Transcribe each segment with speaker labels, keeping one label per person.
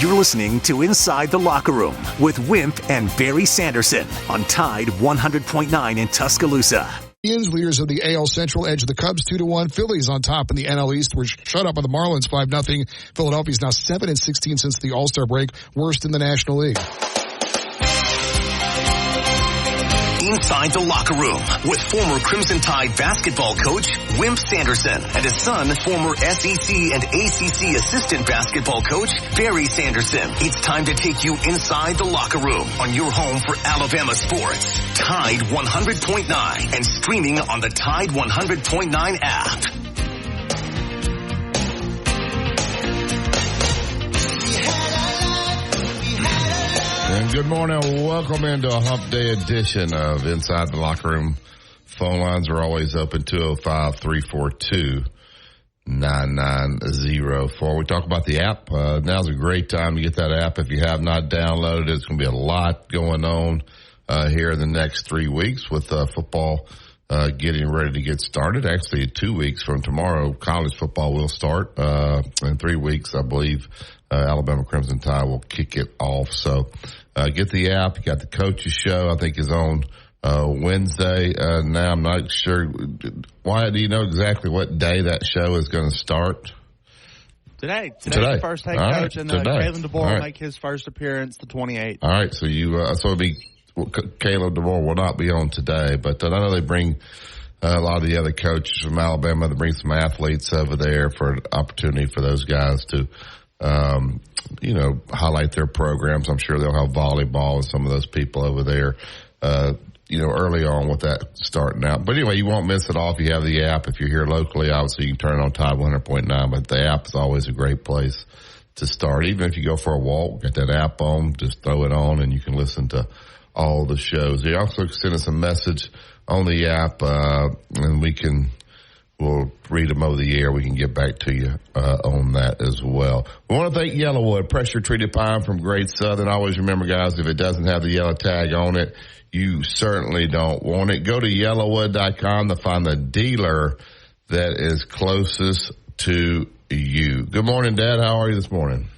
Speaker 1: You're listening to Inside the Locker Room with Wimp and Barry Sanderson on Tide 100.9 in Tuscaloosa.
Speaker 2: Leaders of the AL Central edge the Cubs 2-1. Phillies on top in the NL East were shut up by the Marlins 5-0. Philadelphia's now 7-16 since the All-Star break, worst in the National League.
Speaker 1: Inside the Locker Room with former Crimson Tide basketball coach Wimp Sanderson and his son, former SEC and ACC assistant basketball coach Barry Sanderson. It's time to take you inside the locker room on your home for Alabama sports. Tide 100.9 and streaming on the Tide 100.9 app.
Speaker 3: And good morning. Welcome into a hump day edition of Inside the Locker Room. Phone lines are always open, 205-342-9904. We talk about the app. Now's a great time to get that app. If you have not downloaded it, it's going to be a lot going on here in the next 3 weeks with football getting ready to get started. Actually, 2 weeks from tomorrow, college football will start. In 3 weeks, I believe, Alabama Crimson Tide will kick it off. So get the app. You got the Coaches Show, I think, is on Wednesday. Now, I'm not sure. Wyatt, do you know exactly what day that show is going to start?
Speaker 4: Today. The first head coach, and Kalen DeBoer will make his first appearance the 28th.
Speaker 3: All right, so it'll be Caleb DeBoer will not be on today, but I know they bring a lot of the other coaches from Alabama to bring some athletes over there for an opportunity for those guys to highlight their programs. I'm sure they'll have volleyball and some of those people over there, early on with that starting out. But anyway, you won't miss it all if you have the app. If you're here locally, obviously you can turn it on Tide 100.9, but the app is always a great place to start. Even if you go for a walk, get that app on, just throw it on and you can listen to all the shows. You also send us a message on the app, and we'll read them over the air. We can get back to you on that as well. We want to thank Yellowwood, pressure-treated pine from Great Southern. Always remember, guys, if it doesn't have the yellow tag on it, you certainly don't want it. Go to yellowwood.com to find the dealer that is closest to you. Good morning, Dad. How are you this morning?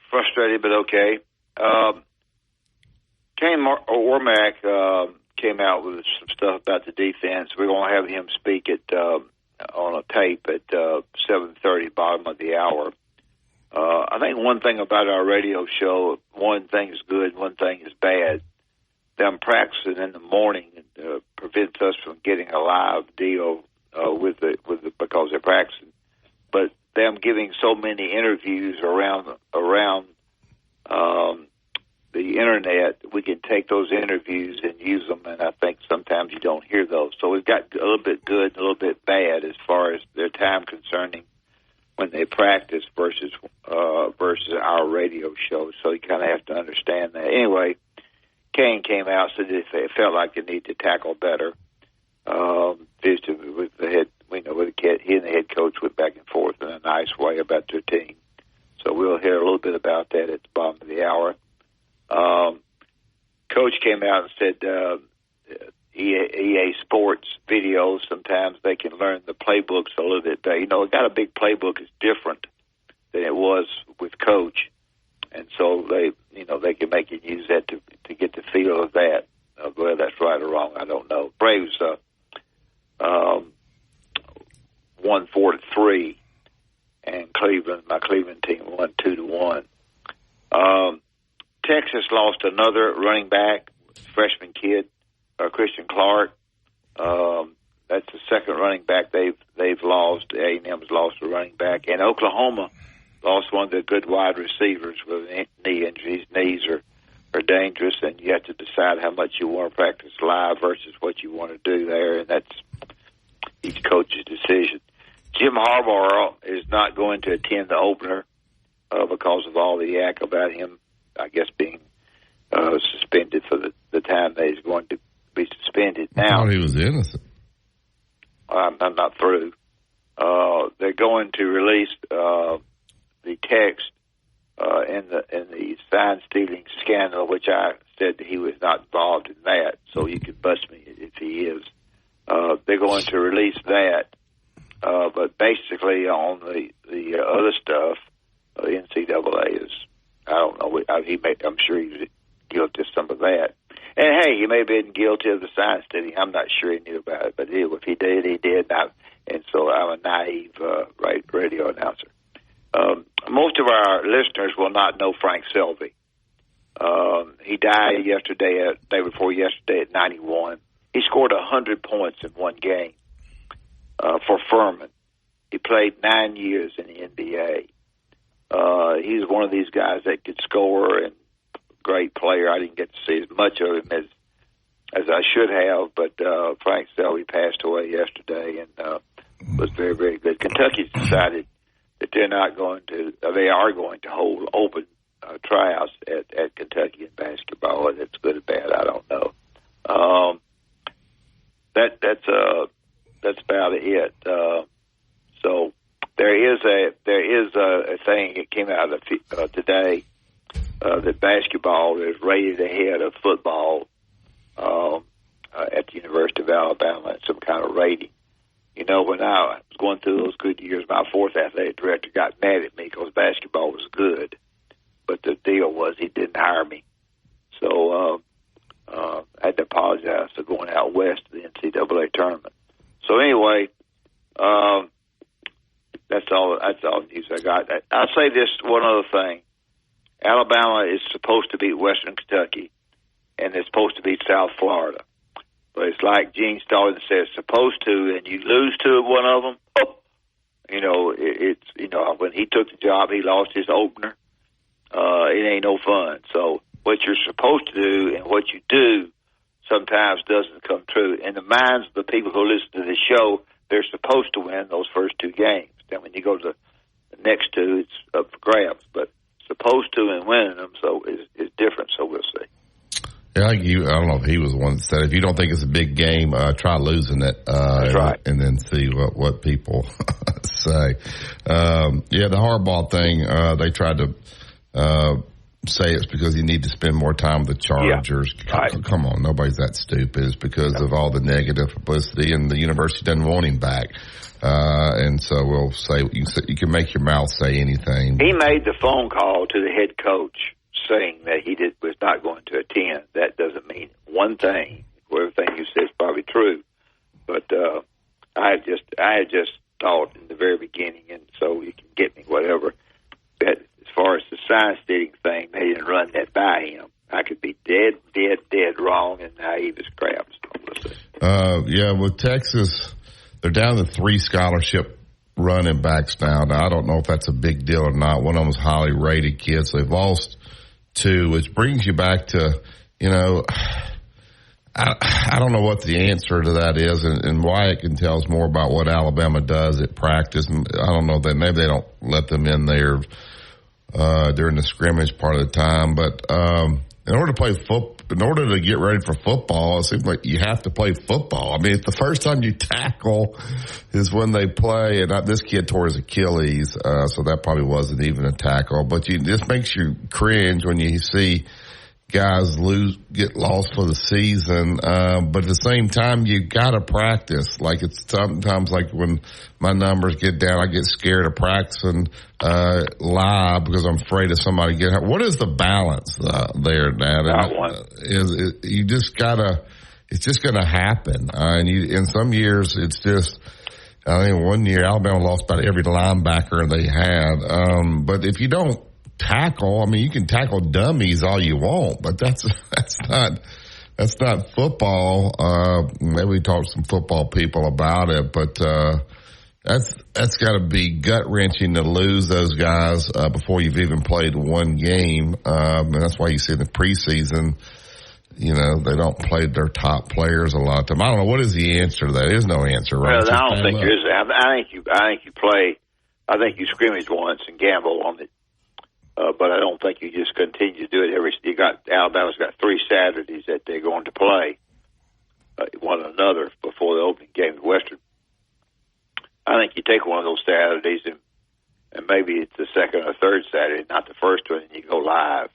Speaker 5: Frustrated, but okay. Kane Ormack came out with some stuff about the defense. We're going to have him speak on a tape at 7:30, bottom of the hour. I think one thing about our radio show, one thing is good, one thing is bad. Them practicing in the morning prevents us from getting a live deal because they're practicing. But them giving so many interviews around the internet, we can take those interviews and use them, and I think sometimes you don't hear those. So we've got a little bit good and a little bit bad as far as their time concerning when they practice versus our radio show. So you kind of have to understand that. Anyway, Kane came out, said it felt like they need to tackle better. Visited with the head, he and the head coach went back and forth in a nice way about their team. So we'll hear a little bit about that at the bottom of the hour. Coach came out and said EA Sports videos, sometimes they can learn the playbooks a little bit better. Got a big playbook is different than it was with Coach. And so they can make you use that to get the feel of that. Whether that's right or wrong, I don't know. Braves won 4-3, and my Cleveland team won 2-1. Texas lost another running back, freshman kid, Christian Clark. That's the second running back they've lost. A&M's lost a running back, and Oklahoma lost one of their good wide receivers with knee injuries. Knees are dangerous, and you have to decide how much you want to practice live versus what you want to do there, and that's each coach's decision. Jim Harbaugh is not going to attend the opener because of all the yak about him, I guess, being suspended for the time that he's going to be suspended. Now,
Speaker 3: I thought he was innocent.
Speaker 5: I'm not through. They're going to release the text in the sign stealing scandal, which I said that he was not involved in that. So you could bust me if he is. They're going to release that, but basically on the other stuff, the NCAA is I'm sure he was guilty of some of that. And hey, he may have been guilty of the science study. I'm not sure he knew about it, but if he did, he did. And so I'm a naive radio announcer. Most of our listeners will not know Frank Selby. He died day before yesterday at 91. He scored 100 points in one game for Furman. He played 9 years in the NBA. He's one of these guys that could score and great player. I didn't get to see as much of him as I should have, but Frank Selby passed away yesterday and was very, very good. Kentucky's decided that they are going to hold open tryouts at Kentucky in basketball, and it's good or bad, I don't know. That's about it. So there is a thing that came out of today that basketball is rated ahead of football at the University of Alabama in some kind of rating. You know, when I was going through those good years, my fourth athletic director got mad at me because basketball was good, but the deal was he didn't hire me. So I had to apologize for going out west to the NCAA tournament. So anyway, that's all news I got. I'll say this one other thing. Alabama is supposed to beat Western Kentucky, and it's supposed to beat South Florida. But it's like Gene Stallings says, supposed to, and you lose to one of them. Oh, when he took the job, he lost his opener. It ain't no fun. So what you're supposed to do and what you do sometimes doesn't come true. In the minds of the people who listen to the show, they're supposed to win those first two games. Then when you go to the next two, it's up for grabs. But supposed to and winning them is different. So we'll see.
Speaker 3: Yeah, I don't know if he was the one that said, if you don't think it's a big game, try losing it.
Speaker 5: That's right.
Speaker 3: And then see what people say. The Harbaugh thing, they tried to say it's because you need to spend more time with the Chargers.
Speaker 5: Yeah. Right.
Speaker 3: Come on, nobody's that stupid. It's because of all the negative publicity, and the university doesn't want him back. And so we'll say, you can make your mouth say anything.
Speaker 5: He made the phone call to the head coach saying that he was not going to attend. That doesn't mean one thing. Everything you said is probably true. But I had just thought in the very beginning, and so you can get me whatever, that as far as the science dating thing, they didn't run that by him. I could be dead wrong and naive as crap.
Speaker 3: With Texas, they're down to 3 scholarship running backs now. I don't know if that's a big deal or not. One of them was highly rated kids. So they've lost 2, which brings you back to, I don't know what the answer to that is, and Wyatt can tell us more about what Alabama does at practice. I don't know that maybe they don't let them in there during the scrimmage part of the time, but in order to get ready for football, it seems like you have to play football. I mean, the first time you tackle is when they play, and this kid tore his Achilles, so that probably wasn't even a tackle. But it just makes you cringe when you see guys get lost for the season. But at the same time, you gotta practice. Like, it's sometimes like when my numbers get down, I get scared of practicing live because I'm afraid of somebody getting hurt. What is the balance there, Dad? You just gotta. It's just gonna happen. And in some years, it's just. I think one year Alabama lost about every linebacker they had. But if you don't tackle, I mean, you can tackle dummies all you want, but that's not football. Maybe we talk to some football people about it, but that's got to be gut wrenching to lose those guys before you've even played one game, and that's why you see in the preseason, they don't play their top players a lot of time. I don't know, what is the answer to that? There's no answer, right?
Speaker 5: Well, I don't think there is. I think you play. I think you scrimmage once and gamble on it. But I don't think you just continue to do it Alabama's got 3 Saturdays that they're going to play one another before the opening game of Western. I think you take one of those Saturdays and maybe it's the second or third Saturday, not the first one, and you go live.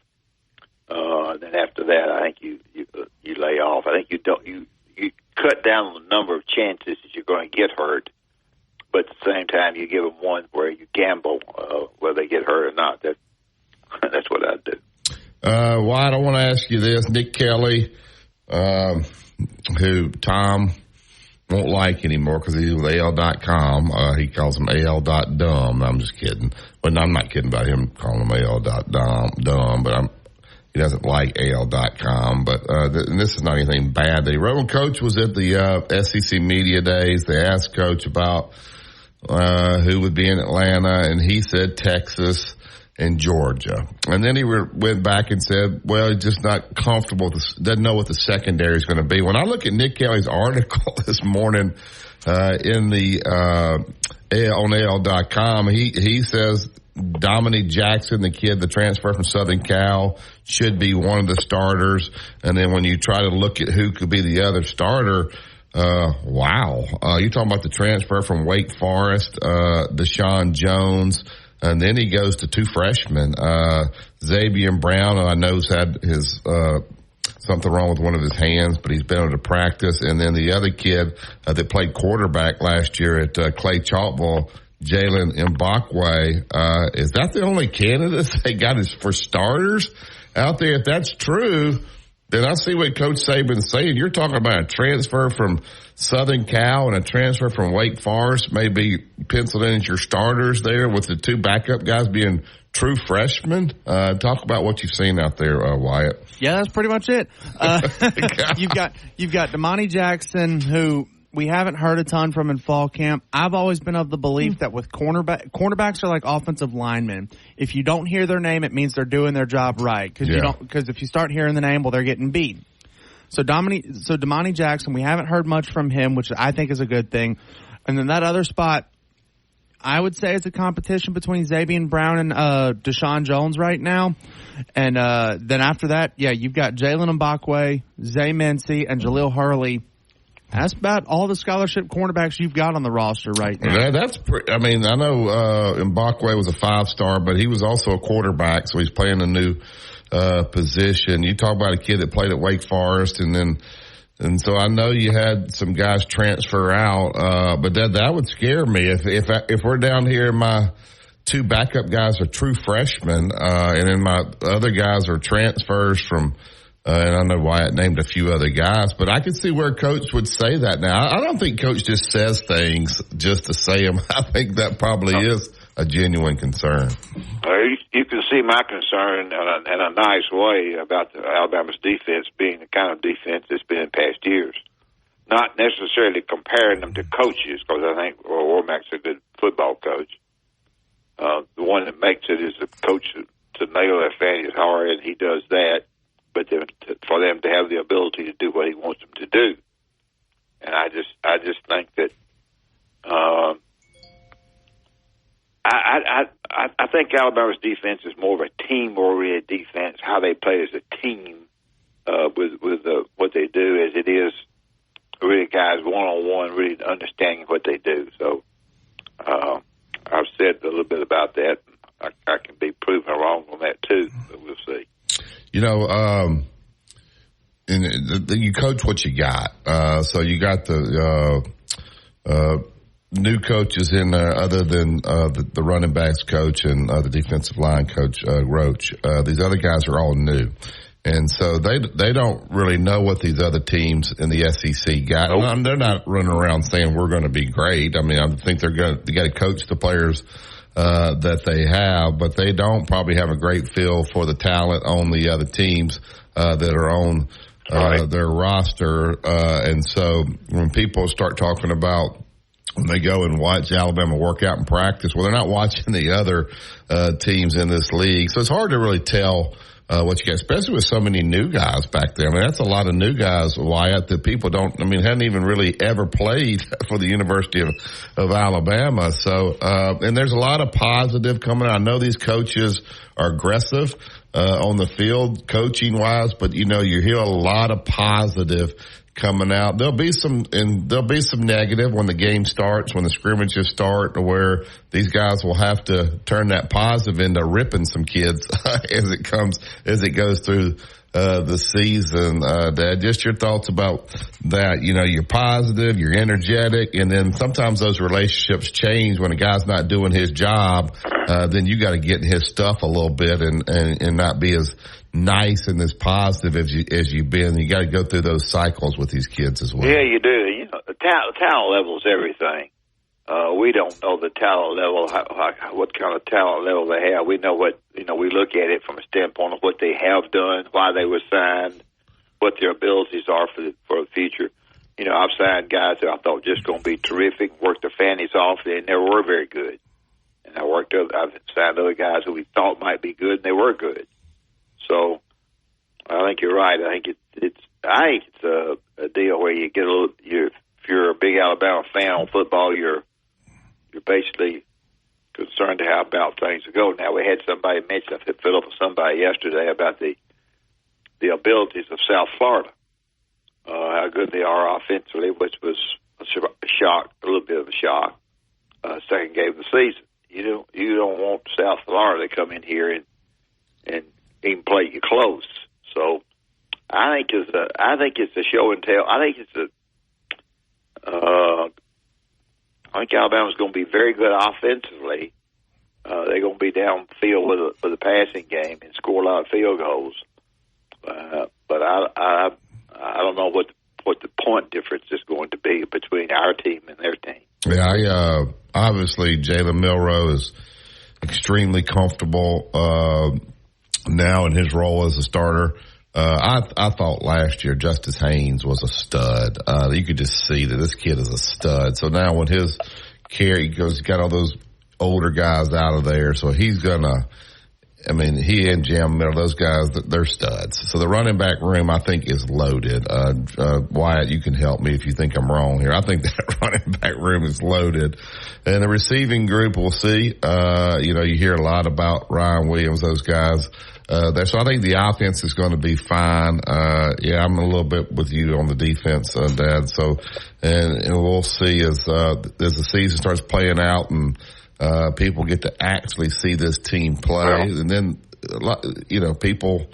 Speaker 5: Then after that, I think you lay off. I think you cut down the number of chances that you're going to get hurt, but at the same time, you give them one where you gamble whether they get hurt or not. That's what I'd do.
Speaker 3: Wyatt, I want to ask you this. Nick Kelly, who Tom won't like anymore because he's with AL.com. He calls him AL.dumb. I'm just kidding. Well, no, I'm not kidding about him calling him AL.dumb, but he doesn't like AL.com. But and this is not anything bad that he wrote. When Coach was at the SEC Media Days, they asked Coach about who would be in Atlanta, and he said Texas and Georgia. And then he went back and said, well, he's just not comfortable, doesn't know what the secondary is going to be. When I look at Nick Kelly's article this morning in the on AL.com, he says Dominique Jackson, the kid, the transfer from Southern Cal, should be one of the starters. And then when you try to look at who could be the other starter, wow. You're talking about the transfer from Wake Forest, Deshaun Jones. And then he goes to two freshmen, Xavier Brown, who I know's had his something wrong with one of his hands, but he's been able to practice. And then the other kid that played quarterback last year at Clay Chalkville, Jalen Mbakwe. Is that the only candidates they got for starters out there? If that's true, then I see what Coach Saban's saying. You're talking about a transfer from Southern Cal and a transfer from Wake Forest, maybe penciled in as your starters there with the two backup guys being true freshmen. Talk about what you've seen out there, Wyatt.
Speaker 4: Yeah, that's pretty much it. You've got Damani Jackson, who we haven't heard a ton from in fall camp. I've always been of the belief that with cornerbacks are like offensive linemen. If you don't hear their name, it means they're doing their job right. Because if you start hearing the name, well, they're getting beat. So Damani Jackson, we haven't heard much from him, which I think is a good thing. And then that other spot, I would say it's a competition between Xavier Brown and Deshaun Jones right now. And then after that, you've got Jalen Mbakwe, Zay Mincy, and Jaleel Hurley. That's about all the scholarship cornerbacks you've got on the roster right now.
Speaker 3: That's I know Mbakwe was a 5-star, but he was also a quarterback, so he's playing a new position. You talk about a kid that played at Wake Forest, and so I know you had some guys transfer out, but that would scare me if we're down here and my two backup guys are true freshmen, and then my other guys are transfers from. And I know Wyatt named a few other guys, but I can see where Coach would say that now. I don't think Coach just says things just to say them. I think that probably is a genuine concern.
Speaker 5: You can see my concern in a nice way about Alabama's defense being the kind of defense it's been in past years. Not necessarily comparing them to coaches, because I think Ormac's a good football coach. The one that makes it is the coach to nail their fan is hard, and he does that. But for them to have the ability to do what he wants them to do, and I just think that I think Alabama's defense is more of a team-oriented defense. How they play as a team with what they do, as it is really guys one-on-one, really understanding what they do. So I've said a little bit about that. I can be proven wrong on that too, but we'll see.
Speaker 3: You you coach what you got. So you got the new coaches in there other than the running backs coach and the defensive line coach, Roach. These other guys are all new. And so they don't really know what these other teams in the SEC got. Nope. They're not running around saying we're going to be great. I mean, I think they got to coach the players that they have, but they don't probably have a great feel for the talent on the other teams that are on their roster. And so when people start talking about when they go and watch Alabama work out and practice, well, they're not watching the other teams in this league. So it's hard to really tell what you get, especially with so many new guys back there. I mean, that's a lot of new guys, Wyatt, that people hadn't even really ever played for the University of Alabama. So, and there's a lot of positive coming out. I know these coaches are aggressive on the field, coaching-wise, but, you hear a lot of positive coming out. There'll be some negative when the game starts, when the scrimmages start, where these guys will have to turn that positive into ripping some kids as it goes through the season, Dad. Just your thoughts about that. You know, you're positive, you're energetic, and then sometimes those relationships change when a guy's not doing his job. Then you got to get in his stuff a little bit and not be as nice and as positive as you've been. You got to go through those cycles with these kids as well.
Speaker 5: Yeah, you do. You know, the talent level is everything. We don't know the talent level, what kind of talent level they have. We know what, you know, we look at it from a standpoint of what they have done, why they were signed, what their abilities are for the future. You know, I've signed guys that I thought just going to be terrific, worked their fannies off, they never were very good. And I've signed other guys who we thought might be good, and they were good. So I think you're right. I think it's a deal where you get if you're a big Alabama fan on football, you're basically concerned how about things go. Now, we had somebody mention, I filled up with somebody yesterday about the abilities of South Florida, how good they are offensively, which was a shock, a little bit of a shock, second game of the season. You don't want South Florida to come in here and even play you close. So I think it's a show and tell. I think Alabama's going to be very good offensively. They're going to be downfield with a passing game and score a lot of field goals. But I don't know what the point difference is going to be between our team and their team.
Speaker 3: Yeah, obviously Jalen Milroe is extremely comfortable now in his role as a starter. I thought last year Justice Haynes was a stud. You could just see that this kid is a stud. So now when his carry goes, he's got all those older guys out of there. So he's gonna, I mean, he and Jam Miller, those guys, they're studs. So the running back room, I think, is loaded. Wyatt, you can help me if you think I'm wrong here. I think that running back room is loaded. And the receiving group, we'll see. You hear a lot about Ryan Williams, those guys. So I think the offense is going to be fine. I'm a little bit with you on the defense, Dad. So, and we'll see as the season starts playing out and people get to actually see this team play. And then, people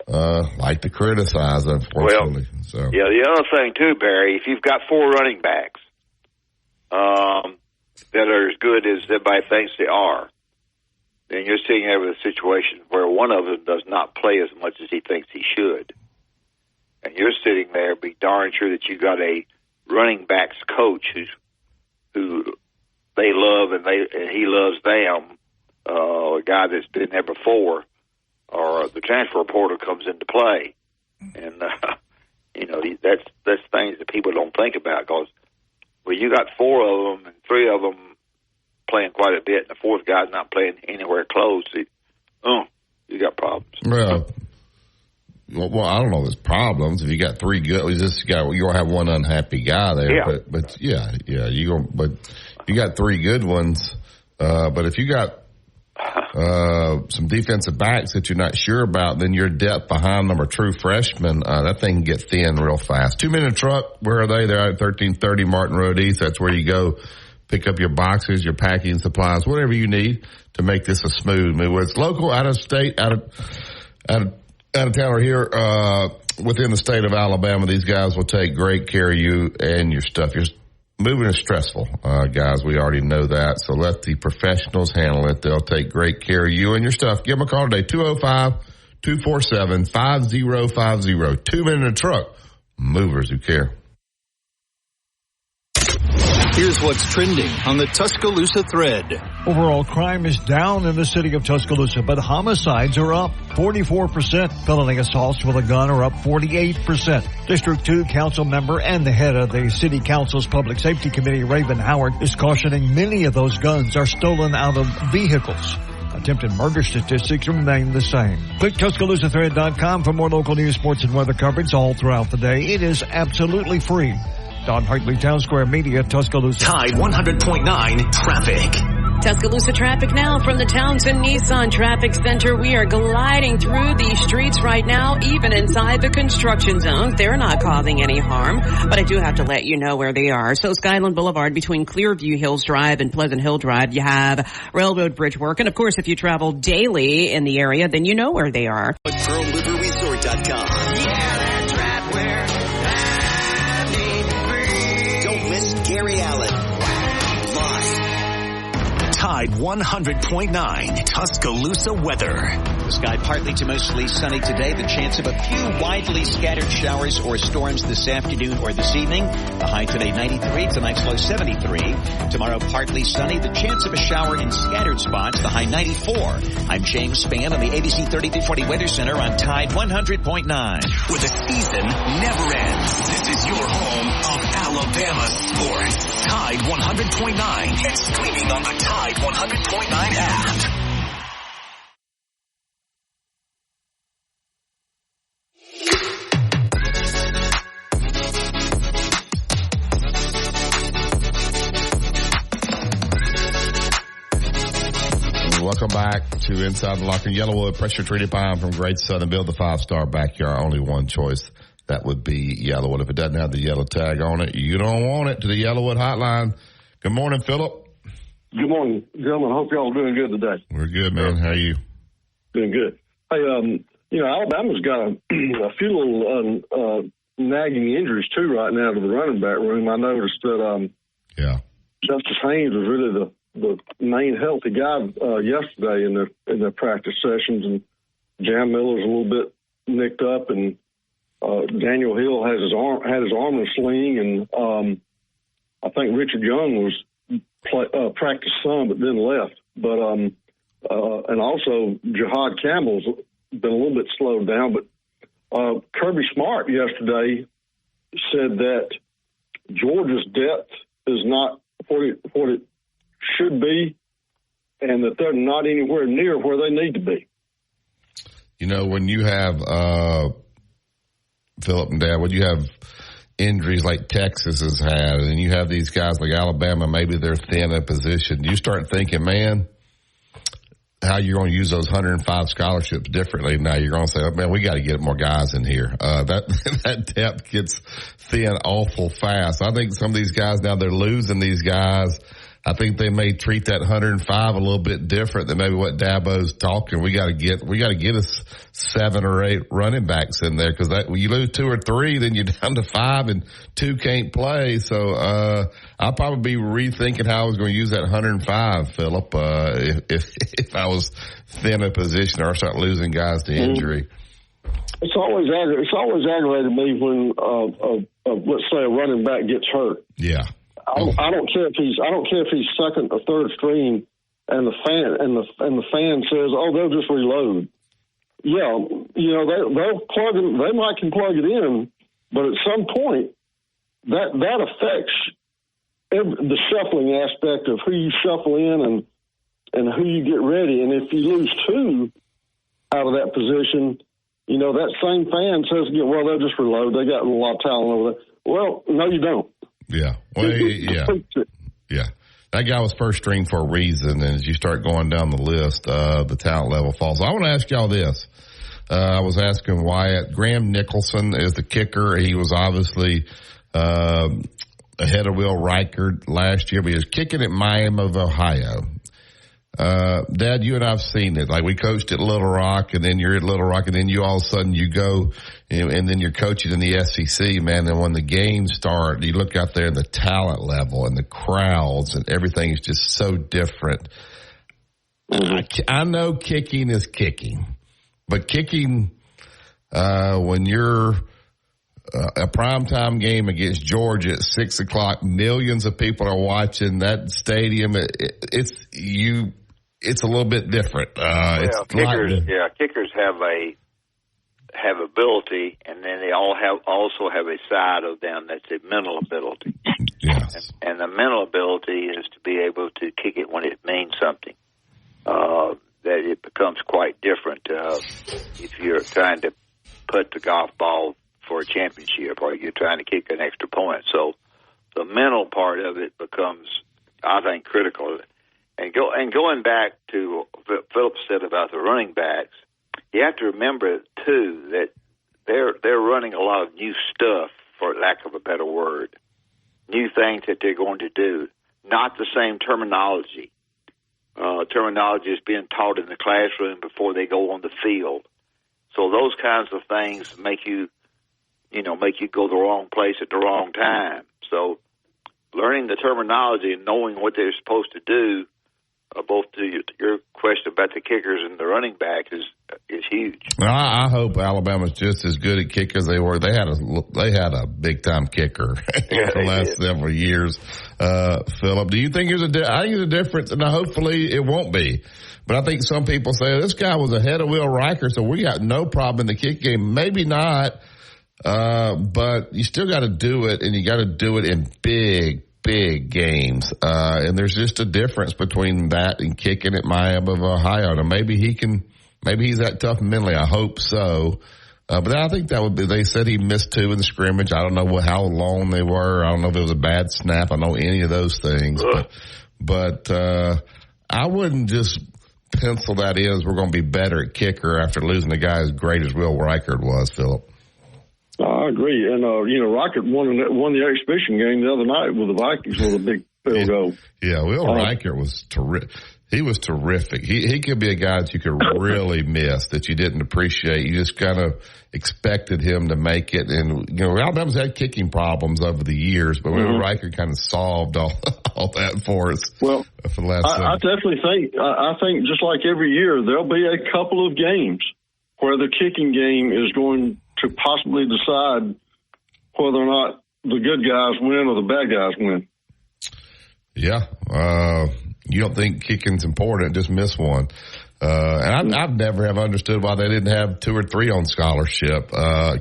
Speaker 3: like to criticize, unfortunately.
Speaker 5: Yeah, the other thing too, Barry, if you've got four running backs that are as good as everybody thinks they are, then you're sitting there with a situation where one of them does not play as much as he thinks he should. And you're sitting there, be darn sure that you got a running backs coach who they love and he loves them, a guy that's been there before, or the transfer portal comes into play. And, that's things that people don't think about because, you got four of them and three of them playing quite a bit, and the fourth guy's not playing anywhere close. You got problems.
Speaker 3: Well, I don't know if there's problems. If you got three good, you're gonna have one unhappy guy there. Yeah. You got three good ones. But if you got some defensive backs that you're not sure about, then your depth behind them are true freshmen. That thing can get thin real fast. 2 Minute Truck, where are they? They're out at 1330 Martin Road East. That's where you go. Pick up your boxes, your packing supplies, whatever you need to make this a smooth move. Whether it's local, out of state, out of town, or here within the state of Alabama, these guys will take great care of you and your stuff. Moving is stressful, guys. We already know that. So let the professionals handle it. They'll take great care of you and your stuff. Give them a call today, 205-247-5050. 2 Minute Truck. Movers who care.
Speaker 6: Here's what's trending on the Tuscaloosa thread.
Speaker 7: Overall crime is down in the city of Tuscaloosa, but homicides are up 44%. Felony assaults with a gun are up 48%. District 2 council member and the head of the city council's public safety committee, Raven Howard, is cautioning many of those guns are stolen out of vehicles. Attempted murder statistics remain the same. Click TuscaloosaThread.com for more local news, sports, and weather coverage all throughout the day. It is absolutely free. Don Hartley, Town Square Media, Tuscaloosa.
Speaker 1: Tide 100.9 traffic.
Speaker 8: Tuscaloosa traffic now from the Townsend Nissan Traffic Center. We are gliding through these streets right now, even inside the construction zones. They're not causing any harm, but I do have to let you know where they are. So Skyland Boulevard between Clearview Hills Drive and Pleasant Hill Drive, you have railroad bridge work. And of course, if you travel daily in the area, then you know where they are.
Speaker 6: Pearl River Resort
Speaker 1: TideWorld.com.
Speaker 9: Yeah, that's right where I need to be.
Speaker 1: Don't miss Gary Allen. Live. Tide 100.9 Tuscaloosa weather.
Speaker 10: The sky partly to mostly sunny today. The chance of a few widely scattered showers or storms this afternoon or this evening. The high today 93, tonight's low 73. Tomorrow partly sunny. The chance of a shower in scattered spots. The high 94. I'm James Spann on the ABC 3340 Weather Center on Tide 100.9.
Speaker 1: Where the season never ends. This is your home of Alabama sports. Tide 100.9 and streaming on the Tide 100.9 app.
Speaker 3: Welcome back to Inside the Locker. Yellowwood pressure treated pine from Great Southern. Build the 5-star backyard. Only one choice. That would be Yellowwood. If it doesn't have the yellow tag on it, you don't want it. To the Yellowwood hotline. Good morning, Philip.
Speaker 11: Good morning, gentlemen. Hope y'all are doing good today.
Speaker 3: We're good, man. How are you?
Speaker 11: Doing good. Hey, Alabama's got a few little nagging injuries too right now to the running back room. I noticed that Justice Haynes was really the main healthy guy yesterday in their practice sessions, and Jam Miller's a little bit nicked up, and Daniel Hill had his arm in a sling, and I think Richard Young was practiced some but then left. But and also Jihad Campbell's been a little bit slowed down. But Kirby Smart yesterday said that Georgia's depth is not what it should be, and that they're not anywhere near where they need to be.
Speaker 3: You know, when you have Philip and Dad, when you have injuries like Texas has had, and you have these guys like Alabama, maybe they're thin in position, you start thinking, man, how you're going to use those 105 scholarships differently. Now you're going to say, oh, man, we got to get more guys in here. That depth gets thin awful fast. I think some of these guys now, they're losing these guys. I think they may treat that 105 a little bit different than maybe what Dabo's talking. We got to get us 7 or 8 running backs in there, because when you lose 2 or 3, then you're down to 5 and 2 can't play. So I'll probably be rethinking how I was going to use that 105, Philip, if I was thin in position or start losing guys to injury.
Speaker 11: It's always aggravated me when let's say a running back gets hurt.
Speaker 3: Yeah.
Speaker 11: I don't care if he's second or third string, and the fan says, "Oh, they'll just reload." Yeah, they'll plug it. They might can plug it in, but at some point, that affects the shuffling aspect of who you shuffle in and who you get ready. And if you lose 2 out of that position, that same fan says, "Well, they'll just reload. They got a lot of talent over there." Well, no, you don't.
Speaker 3: Yeah. Well, yeah. That guy was first string for a reason, and as you start going down the list, the talent level falls. I want to ask y'all this. I was asking Wyatt. Graham Nicholson is the kicker. He was obviously ahead of Will Reichard last year, but he was kicking at Miami of Ohio. Dad, you and I have seen it. Like, we coached at Little Rock, and then you're at Little Rock, and then you all of a sudden you go, and then you're coaching in the SEC, man. And when the games start, you look out there, the talent level and the crowds and everything is just so different. I know kicking is kicking, but kicking when you're a primetime game against Georgia at 6 o'clock, millions of people are watching that stadium. It's a little bit different.
Speaker 5: Kickers have ability, and then they also have a side of them that's a mental ability.
Speaker 3: Yes.
Speaker 5: And the mental ability is to be able to kick it when it means something. That it becomes quite different if you're trying to put the golf ball for a championship, or you're trying to kick an extra point. So the mental part of it becomes, I think, critical. And going back to what Philip said about the running backs, you have to remember too that they're running a lot of new stuff, for lack of a better word, new things that they're going to do. Not the same terminology. Terminology is being taught in the classroom before they go on the field. So those kinds of things make you go the wrong place at the wrong time. So learning the terminology and knowing what they're supposed to do, both to your question about the kickers and the running back, is huge.
Speaker 3: Well, I hope Alabama's just as good at kickers as they were. They had a big time kicker the last several years. Philip, do you think I think there's a difference, and hopefully it won't be. But I think some people say this guy was ahead of Will Riker, so we got no problem in the kick game. Maybe not, but you still got to do it, and you got to do it in big games. And there's just a difference between that and kicking at Miami of Ohio. And maybe he's that tough mentally. I hope so. But I think that would be, they said he missed 2 in the scrimmage. I don't know how long they were. I don't know if it was a bad snap. I don't know any of those things. But I wouldn't just pencil that in as we're going to be better at kicker after losing a guy as great as Will Riker was, Philip.
Speaker 11: I agree. And, Riker won the exhibition game the other night with the Vikings with a big field goal. Yeah,
Speaker 3: Will Riker was terrific. He was terrific. He could be a guy that you could really miss, that you didn't appreciate. You just kind of expected him to make it. And, Alabama's had kicking problems over the years, but Will Riker kind of solved all that for us.
Speaker 11: Well,
Speaker 3: for the last
Speaker 11: I definitely think just like every year, there'll be a couple of games where the kicking game is going to possibly decide whether or not the good guys win or the bad guys win.
Speaker 3: Yeah. You don't think kicking's important, just miss one. And I've never have understood why they didn't have 2 or 3 on scholarship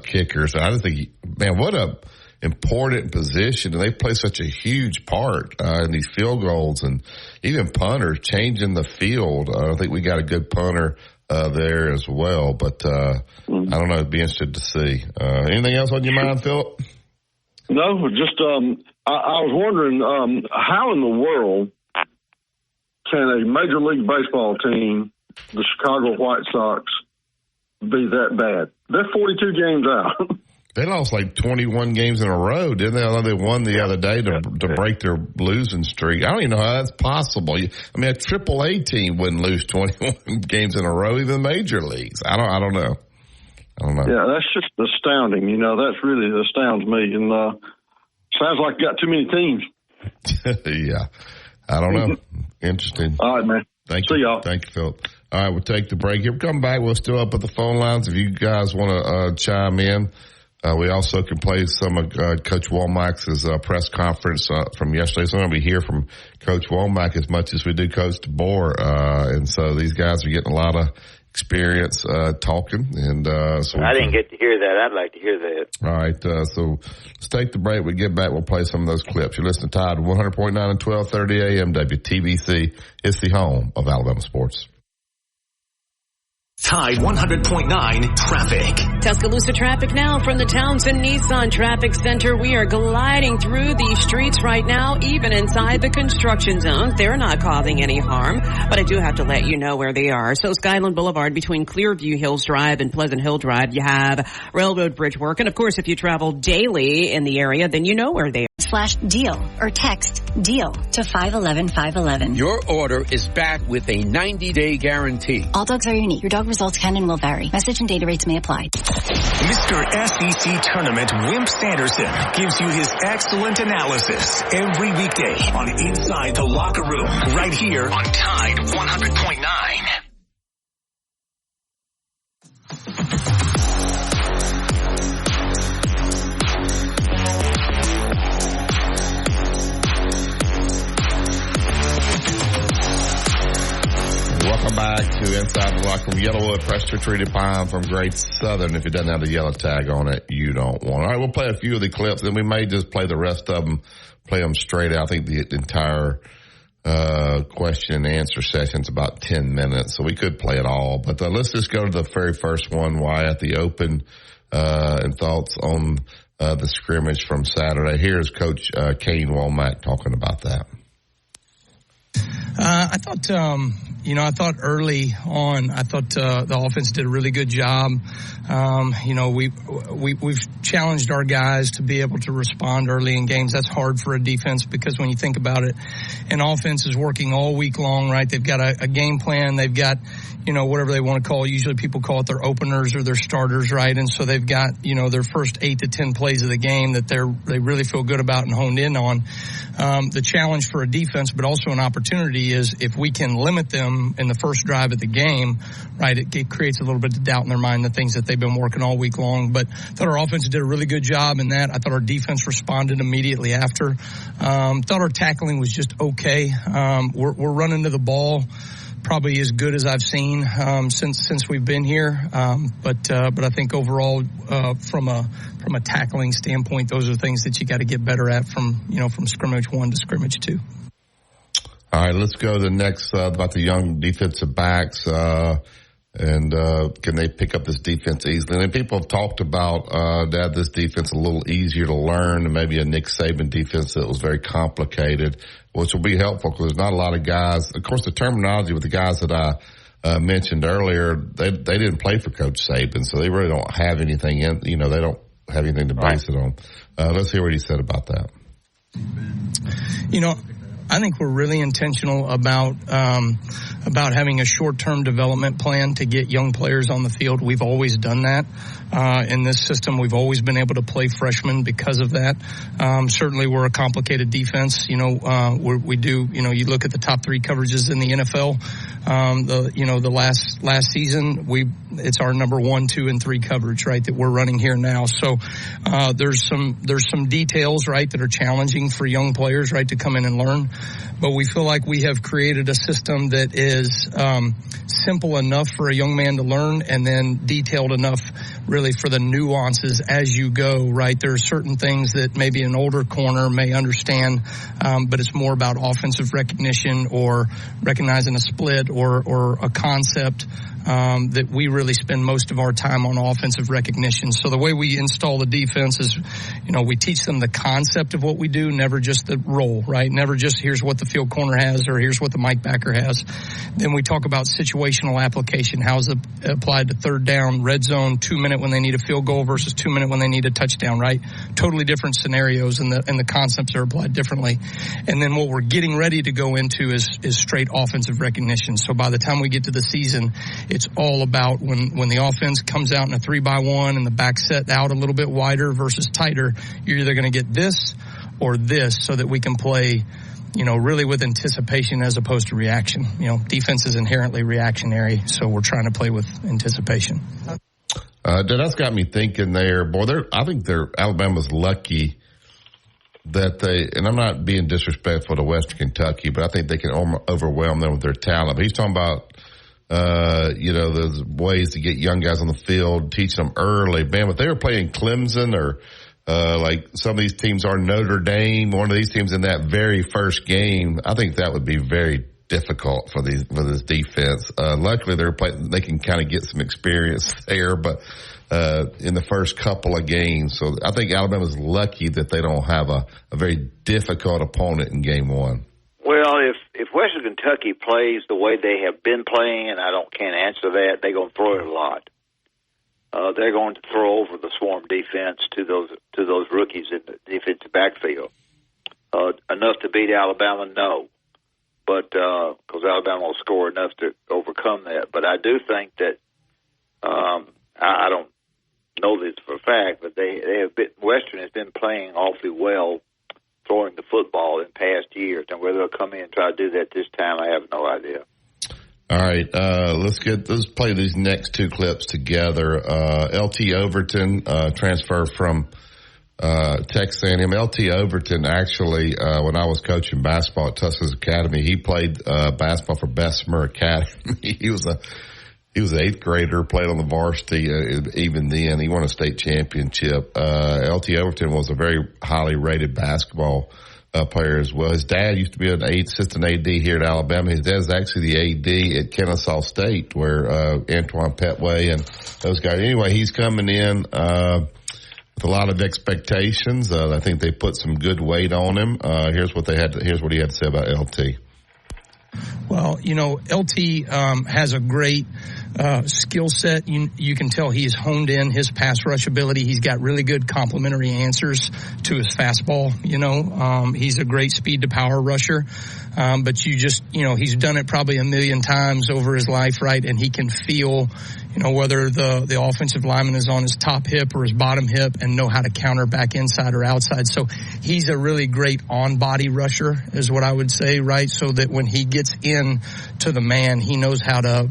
Speaker 3: kickers. I just think, man, what a important position. And they play such a huge part in these field goals, and even punters changing the field. I think we got a good punter there as well. But I don't know. It'd be interested to see. Anything else on your mind, Philip?
Speaker 11: No, just I was wondering how in the world can a Major League Baseball team, the Chicago White Sox, be that bad? They're 42 games out.
Speaker 3: They lost like 21 games in a row, didn't they? They won the other day to break their losing streak. I don't even know how that's possible. I mean, a AAA team wouldn't lose 21 games in a row, even the major leagues. I don't know.
Speaker 11: Yeah, that's just astounding. That's really astounds me. And sounds like got too many teams.
Speaker 3: Yeah. I don't know. Interesting.
Speaker 11: All right, man.
Speaker 3: Thank you.
Speaker 11: See y'all.
Speaker 3: Thank you, Philip. All right, we'll take the break. Here we come back. We'll still up at the phone lines if you guys want to chime in. We also can play some of Coach Womack's press conference from yesterday. So I'm going to hear from Coach Womack as much as we do Coach DeBoer. And so these guys are getting a lot of experience talking. And so
Speaker 5: I didn't get to hear that. I'd like to hear that.
Speaker 3: All right, so let's take the break. We get back, we'll play some of those clips. You're listening to Tide 100.9 and 1230 AM WTBC. It's the home of Alabama sports.
Speaker 1: Tide 100.9 traffic.
Speaker 8: Tuscaloosa traffic now from the Townsend Nissan Traffic Center. We are gliding through these streets right now, even inside the construction zone. They're not causing any harm, but I do have to let you know where they are. So Skyland Boulevard between Clearview Hills Drive and Pleasant Hill Drive, you have railroad bridge work. And of course, if you travel daily in the area, then you know where they are.
Speaker 12: /deal or text DEAL to 511-511.
Speaker 13: Your order is back with a 90-day guarantee.
Speaker 12: All dogs are unique. Your dog results can and will vary. Message and data rates may apply.
Speaker 1: Mr. SEC Tournament Wimp Sanderson gives you his excellent analysis every weekday on Inside the Locker Room, right here on Tide 100.9.
Speaker 3: Welcome back to Inside the Locker Room. Yellowwood pressure treated pine from Great Southern. If it doesn't have the yellow tag on it, you don't want it. All right, we'll play a few of the clips, and we may just play the rest of them, play them straight out. I think the entire question and answer session's about 10 minutes, so we could play it all. But let's just go to the very first one, Wyatt, the open and thoughts on the scrimmage from Saturday. Here's Coach Kane Womack talking about that.
Speaker 14: I thought I thought early on, the offense did a really good job. We've challenged our guys to be able to respond early in games. That's hard for a defense because when you think about it, an offense is working all week long, right? They've got a game plan. They've got, whatever they want to call it. Usually people call it their openers or their starters, right? And so they've got, their first 8 to 10 plays of the game that they really feel good about and honed in on. The challenge for a defense, but also an opportunity, is if we can limit them in the first drive of the game, right, it creates a little bit of doubt in their mind, the things that they've been working all week long. But I thought our offense did a really good job in that. I thought our defense responded immediately after. Thought our tackling was just okay. We're running to the ball probably as good as I've seen since we've been here. But I think overall, from a tackling standpoint, those are things that you got to get better at from scrimmage 1 to scrimmage 2.
Speaker 3: All right, let's go to the next about the young defensive backs. And can they pick up this defense easily? And people have talked about that this defense a little easier to learn, and maybe a Nick Saban defense that was very complicated, which will be helpful because there's not a lot of guys. Of course, the terminology with the guys that I mentioned earlier, they didn't play for Coach Saban, so they really don't have anything in. They don't have anything to base it on. Let's hear what he said about that.
Speaker 14: I think we're really intentional about having a short-term development plan to get young players on the field. We've always done that. In this system, we've always been able to play freshmen because of that. Certainly we're a complicated defense. We do, you look at the top 3 coverages in the NFL. The last season, it's our number 1, 2, and 3 coverage, right, that we're running here now. So, there's some details, right, that are challenging for young players, right, to come in and learn. But we feel like we have created a system that is, simple enough for a young man to learn, and then detailed enough really for the nuances as you go, right? There are certain things that maybe an older corner may understand, but it's more about offensive recognition or recognizing a split or a concept that we really spend most of our time on offensive recognition. So the way we install the defense is, we teach them the concept of what we do, never just the role, right? Never just here's what the field corner has or here's what the Mike backer has. Then we talk about situational application. How is it applied to third down, red zone, 2-minute when they need a field goal versus 2-minute when they need a touchdown, right? Totally different scenarios, and the concepts are applied differently. And then what we're getting ready to go into is straight offensive recognition. So by the time we get to the season, it's all about when the offense comes out in a 3-by-1 and the back set out a little bit wider versus tighter, you're either going to get this or this, so that we can play, really with anticipation as opposed to reaction. Defense is inherently reactionary, so we're trying to play with anticipation.
Speaker 3: That's got me thinking there. Boy, I think Alabama's lucky that and I'm not being disrespectful to Western Kentucky, but I think they can overwhelm them with their talent. But he's talking about, there's ways to get young guys on the field, teach them early. Man, if they were playing Clemson or like some of these teams are, Notre Dame, one of these teams in that very first game, I think that would be very difficult for this defense. Luckily they can kind of get some experience there, but in the first couple of games. So I think Alabama's lucky that they don't have a very difficult opponent in game 1.
Speaker 5: Well, if Western Kentucky plays the way they have been playing, and I can't answer that, they're going to throw it a lot. They're going to throw over the swarm defense to those rookies in the defensive backfield. Enough to beat Alabama, no, but because Alabama will score enough to overcome that. But I do think that I don't know this for a fact, but Western has been playing awfully well throwing the football in past years, and whether they'll come in and try to do that this time, I have no idea.
Speaker 3: All right, let's play these next 2 clips together. LT Overton, transfer from Texas A&M. LT Overton, actually, when I was coaching basketball at Tuscaloosa Academy, he played basketball for Bessemer Academy. He was an 8th grader, played on the varsity even then. He won a state championship. LT Overton was a very highly rated basketball player as well. His dad used to be an assistant AD here at Alabama. His dad is actually the AD at Kennesaw State, where Antoine Petway and those guys. Anyway, he's coming in with a lot of expectations. I think they put some good weight on him. Here's what he had to say about LT.
Speaker 14: Well, LT has a great skill set. You can tell he's honed in his pass rush ability. He's got really good complementary answers to his fastball. He's a great speed to power rusher. But he's done it probably a million times over his life, right? And he can feel, whether the offensive lineman is on his top hip or his bottom hip and know how to counter back inside or outside. So he's a really great on-body rusher is what I would say, right? So that when he gets in to the man, he knows how to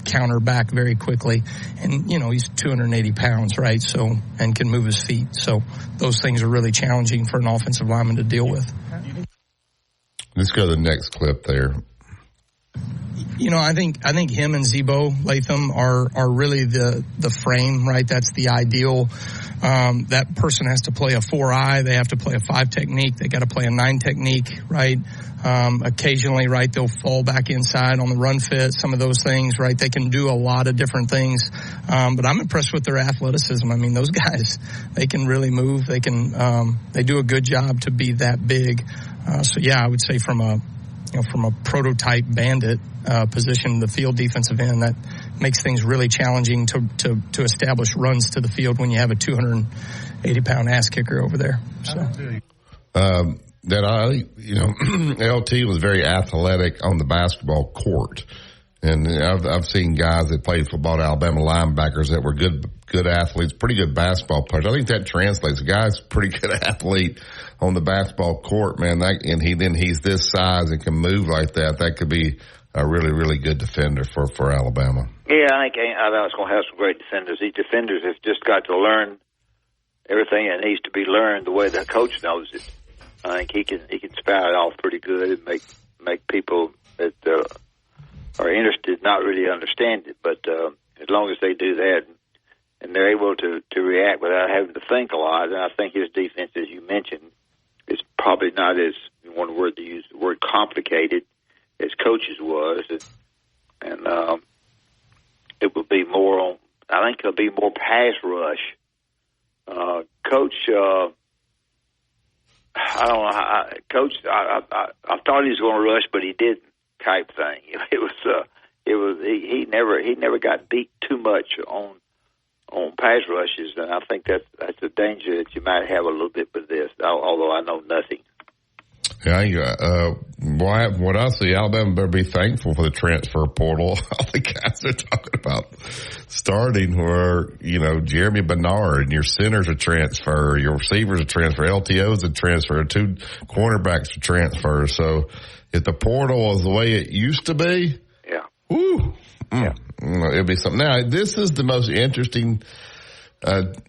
Speaker 14: counter back very quickly. And, he's 280 pounds, right? So, and can move his feet. So those things are really challenging for an offensive lineman to deal with.
Speaker 3: Let's go to the next clip there.
Speaker 14: I think him and Zebo Latham are really the frame, right? That's the ideal. That person has to play a 4-eye. They have to play a 5 technique. They got to play a 9 technique, right? Occasionally, right, they'll fall back inside on the run fit, some of those things, right? They can do a lot of different things. But I'm impressed with their athleticism. I mean, those guys, they can really move. They do a good job to be that big. I would say from a prototype bandit position, the field defensive end, that makes things really challenging to establish runs to the field when you have a 280-pound ass kicker over there. So.
Speaker 3: LT was very athletic on the basketball court. And I've seen guys that played football at Alabama, linebackers that were good athletes, pretty good basketball players. I think that translates. The guy's a pretty good athlete on the basketball court, man. He's this size and can move like that. That could be a really, really good defender for Alabama.
Speaker 5: Yeah, I think Alabama's going to have some great defenders. These defenders have just got to learn everything that needs to be learned the way the coach knows it. I think he can spout it off pretty good and make people that are interested not really understand it. But as long as they do that and they're able to react without having to think a lot, and I think his defense, as you mentioned, is probably not as, one word to use, the word complicated as coaches was, and it will be more on. I think it'll be more pass rush. Coach, I don't know. Coach, I thought he was going to rush, but he didn't. Type thing. He never got beat too much on pass rushes, and I think that's a danger that you might have a little bit with this. Although I know nothing.
Speaker 3: Yeah, what I see, Alabama better be thankful for the transfer portal. All the guys are talking about starting where, Jeremy Bernard, your center's a transfer, your receiver's a transfer, LTO's a transfer, 2 cornerbacks a transfer. So if the portal was the way it used to be, it'd be something. Now, this is the most interesting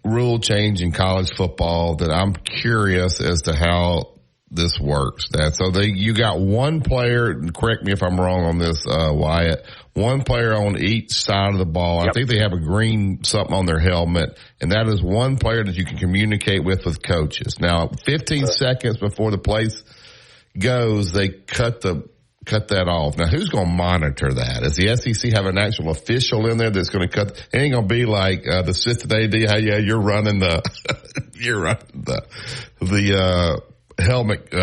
Speaker 3: rule change in college football that I'm curious as to how this works. You got one player, correct me if I'm wrong on this, Wyatt, one player on each side of the ball. Yep. I think they have a green something on their helmet, and that is one player that you can communicate with coaches. Now, 15 seconds before the place goes, they cut that off. Now, who's going to monitor that? Does the SEC have an actual official in there that's going to cut? It ain't going to be like the assistant AD. Hey, yeah, you're running the helmet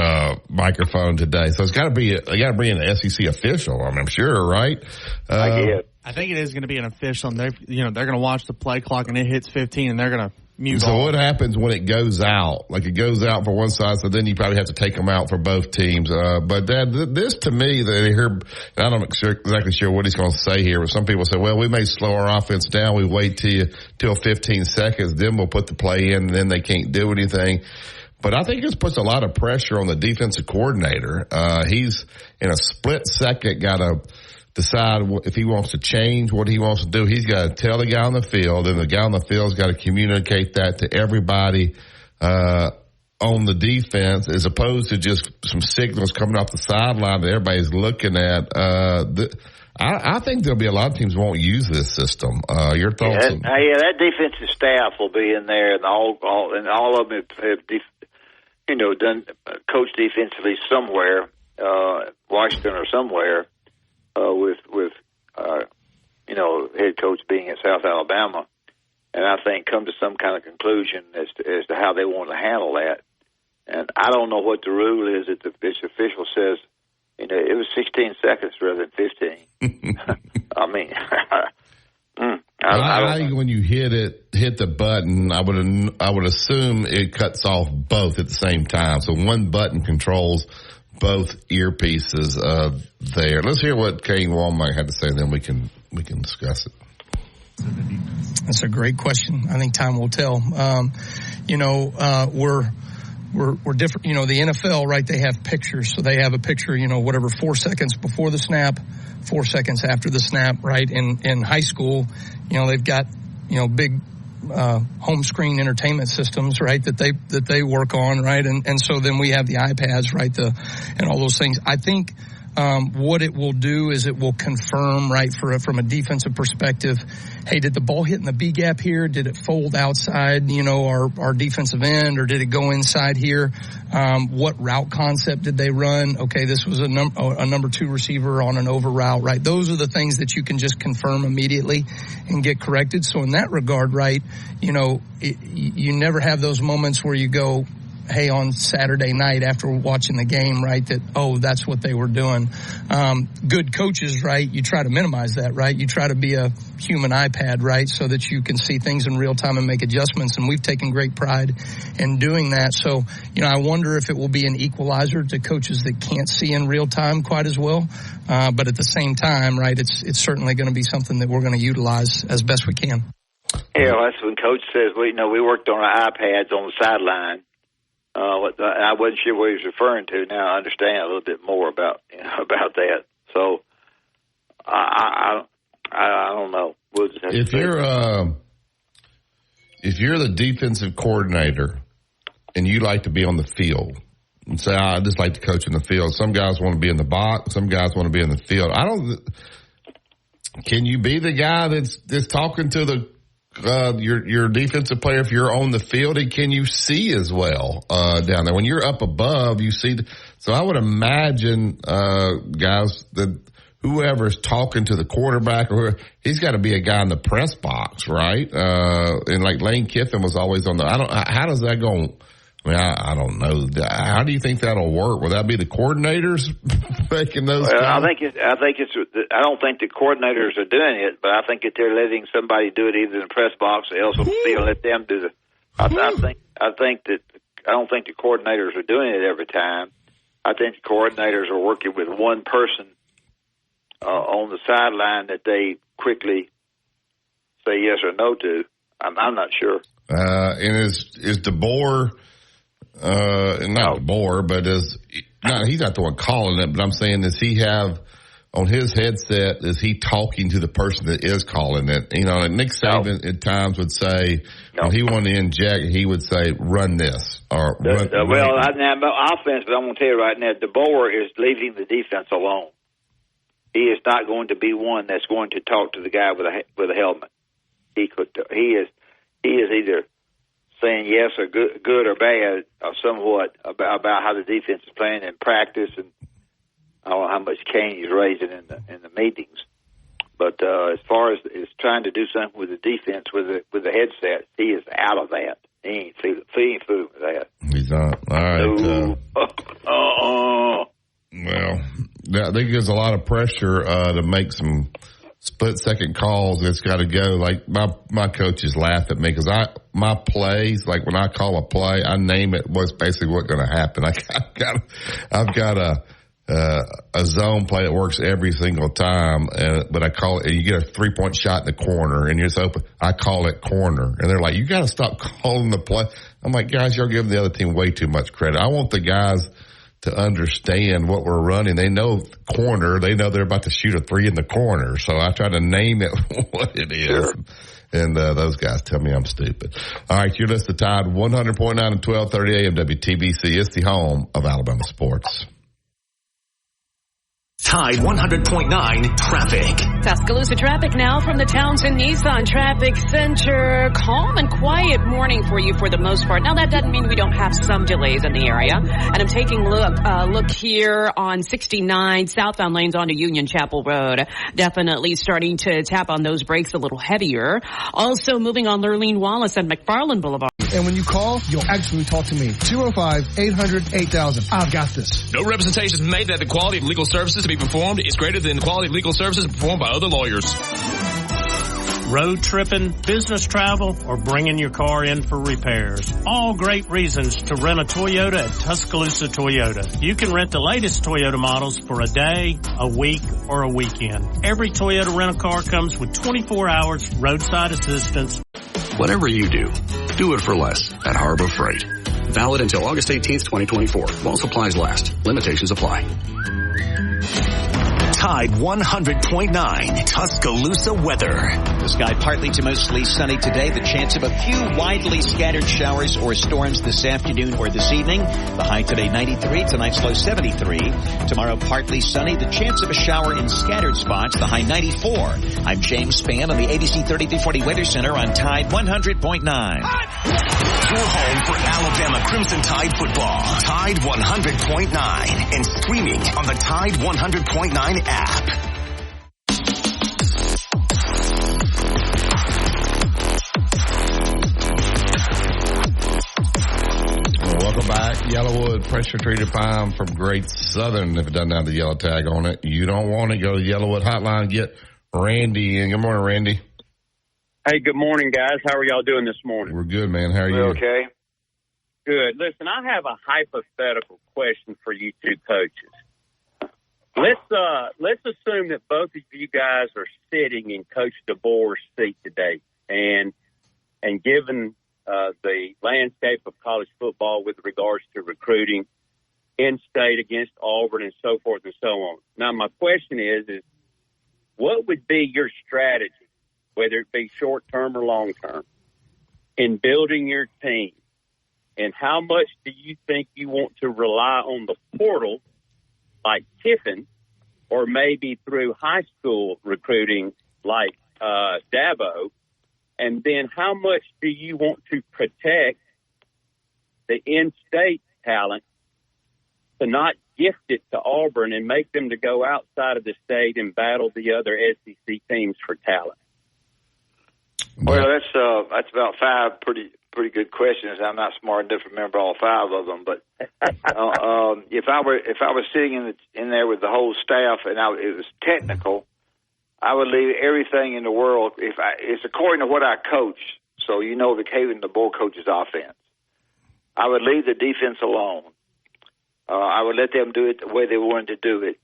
Speaker 3: microphone today. So it's got to be an SEC official. I'm sure, right?
Speaker 4: I think it is going to be an official, and they're going to watch the play clock, and it hits 15, and they're going to mute.
Speaker 3: So what happens when it goes out? Like, it goes out for one side, so then you probably have to take them out for both teams. But this to me, I'm not exactly sure what he's going to say here. But some people say, well, we may slow our offense down. We wait till 15 seconds, then we'll put the play in, and then they can't do anything. But I think this puts a lot of pressure on the defensive coordinator. He's in a split second got to decide if he wants to change what he wants to do. He's got to tell the guy on the field, and the guy on the field's got to communicate that to everybody on the defense, as opposed to just some signals coming off the sideline that everybody's looking at. I think there'll be a lot of teams won't use this system. Your thoughts?
Speaker 5: That defensive staff will be in there, and all of them have done coach defensively somewhere, Washington or somewhere, with head coach being at South Alabama, and I think come to some kind of conclusion as to how they want to handle that. And I don't know what the rule is that this official says You know, it was 16 seconds rather than 15. I mean,
Speaker 3: I think when you hit the button, I would assume it cuts off both at the same time. So one button controls both earpieces there. Let's hear what Kane Womack had to say, then we can discuss it.
Speaker 14: That's a great question. I think time will tell. We're different. You know, the NFL, right, they have pictures. So they have a picture, 4 seconds before the snap, 4 seconds after the snap, right? In high school, they've got, big home screen entertainment systems, right, that they work on, right? And so then we have the iPads, right, and all those things. I think what it will do is it will confirm, right, from a defensive perspective, hey, did the ball hit in the B gap here? Did it fold outside, our defensive end, or did it go inside here? What route concept did they run? Okay, this was a number 2 receiver on an over route, right? Those are the things that you can just confirm immediately and get corrected. So in that regard, right, you never have those moments where you go, hey, on Saturday night after watching the game, right, that, that's what they were doing. Good coaches, right, you try to minimize that, right? You try to be a human iPad, right, so that you can see things in real time and make adjustments, and we've taken great pride in doing that. So, I wonder if it will be an equalizer to coaches that can't see in real time quite as well. But at the same time, right, it's certainly going to be something that we're going to utilize as best we can.
Speaker 5: Yeah, that's when Coach says, we worked on our iPads on the sideline. I wasn't sure what he was referring to. Now I understand a little bit more about that. So I don't know. We'll just have
Speaker 3: if you're the defensive coordinator and you like to be on the field, and say I just like to coach in the field. Some guys want to be in the box. Some guys want to be in the field. Can you be the guy that's talking to the your defensive player if you're on the field, and can you see as well down there? When you're up above, you see. So I would imagine, guys, that whoever's talking to the quarterback, he's got to be a guy in the press box, right? And like Lane Kiffin was always on how does that go? I mean, I don't know. How do you think that'll work? Will that be the coordinators making those?
Speaker 5: Well, I think it's. I don't think the coordinators are doing it, but I think that they're letting somebody do it either in the press box or else on the field. Let them do the. I don't think the coordinators are doing it every time. I think the coordinators are working with one person on the sideline that they quickly say yes or no to. I'm not sure.
Speaker 3: And is DeBoer? Not DeBoer, but he's not the one calling it, but I'm saying, does he have on his headset, is he talking to the person that is calling it? And Nick Saban at times would say, when he wanted to inject, he would say, run this. Or
Speaker 5: now offense, but I'm going to tell you right now, DeBoer is leaving the defense alone. He is not going to be one that's going to talk to the guy with a helmet. He is either saying yes or good or bad, or somewhat about how the defense is playing in practice, and I don't know how much cane he's raising in the meetings. But as far as trying to do something with the defense with the headset, he is out of that. He ain't fooling with that.
Speaker 3: He's not. All right.
Speaker 5: No.
Speaker 3: Well, I think there's a lot of pressure to make some split-second calls. It's got to go. Like my coaches laugh at me because my plays, like when I call a play, I name it what's basically what's going to happen. I've got a zone play that works every single time, but I call it. You get a 3-point shot in the corner, and you're just open. I call it corner, and they're like, "You got to stop calling the play." I'm like, guys, you're giving the other team way too much credit. I want the guys to understand what we're running. They know corner. They know they're about to shoot a 3 in the corner. So I try to name it what it is. Sure. And those guys tell me I'm stupid. All right, you're listening to Tide 100.9 and 1230 AM WTBC. It's the home of Alabama sports.
Speaker 1: Tide 100.9 traffic.
Speaker 8: Tuscaloosa traffic now from the Townsend Nissan Traffic Center. Calm and quiet morning for you for the most part. Now that doesn't mean we don't have some delays in the area. And I'm taking a look here on 69 southbound lanes onto Union Chapel Road. Definitely starting to tap on those brakes a little heavier. Also moving on Lurleen Wallace and McFarland Boulevard.
Speaker 15: And when you call, you'll actually talk to me. 205-800-8000. I've got this.
Speaker 16: No representations made that the quality of legal services to be performed is greater than the quality of legal services performed by other lawyers.
Speaker 17: Road tripping, business travel, or bringing your car in for repairs. All great reasons to rent a Toyota at Tuscaloosa Toyota. You can rent the latest Toyota models for a day, a week, or a weekend. Every Toyota rental-car comes with 24 hours roadside assistance.
Speaker 18: Whatever you do it for less at Harbor Freight. Valid until August 18th, 2024. While supplies last. Limitations apply.
Speaker 1: Tide 100.9 Tuscaloosa weather.
Speaker 10: The sky partly to mostly sunny today. The chance of a few widely scattered showers or storms this afternoon or this evening. The high today 93. Tonight's low 73. Tomorrow partly sunny. The chance of a shower in scattered spots. The high 94. I'm James Spann on the ABC 3340 Weather Center on Tide 100.9.
Speaker 1: Your home for Alabama Crimson Tide football. Tide 100.9 and streaming on the Tide 100.9 app.
Speaker 3: Welcome back. Yellowwood pressure treated pine from Great Southern. If it doesn't have the yellow tag on it, you don't want it. Go to Yellowwood Hotline. Get Randy in. Good morning, Randy.
Speaker 19: Hey, good morning, guys. How are y'all doing this morning?
Speaker 3: We're good, man. How are you?
Speaker 19: Okay. Good. Listen, I have a hypothetical question for you two coaches. Let's assume that both of you guys are sitting in Coach DeBoer's seat today, and given the landscape of college football with regards to recruiting in-state against Auburn and so forth and so on. Now, my question is what would be your strategy, whether it be short-term or long-term, in building your team? And how much do you think you want to rely on the portal like Kiffin, or maybe through high school recruiting like Dabo? And then how much do you want to protect the in-state talent to not gift it to Auburn and make them to go outside of the state and battle the other SEC teams for talent?
Speaker 5: Well, that's about five pretty good questions. I'm not smart enough to remember all five of them, but if I was sitting in there with the whole staff and it was technical, I would leave everything in the world. It's according to what I coach, so you know the Kevin DeBoer coaches offense. I would leave the defense alone. I would let them do it the way they wanted to do it.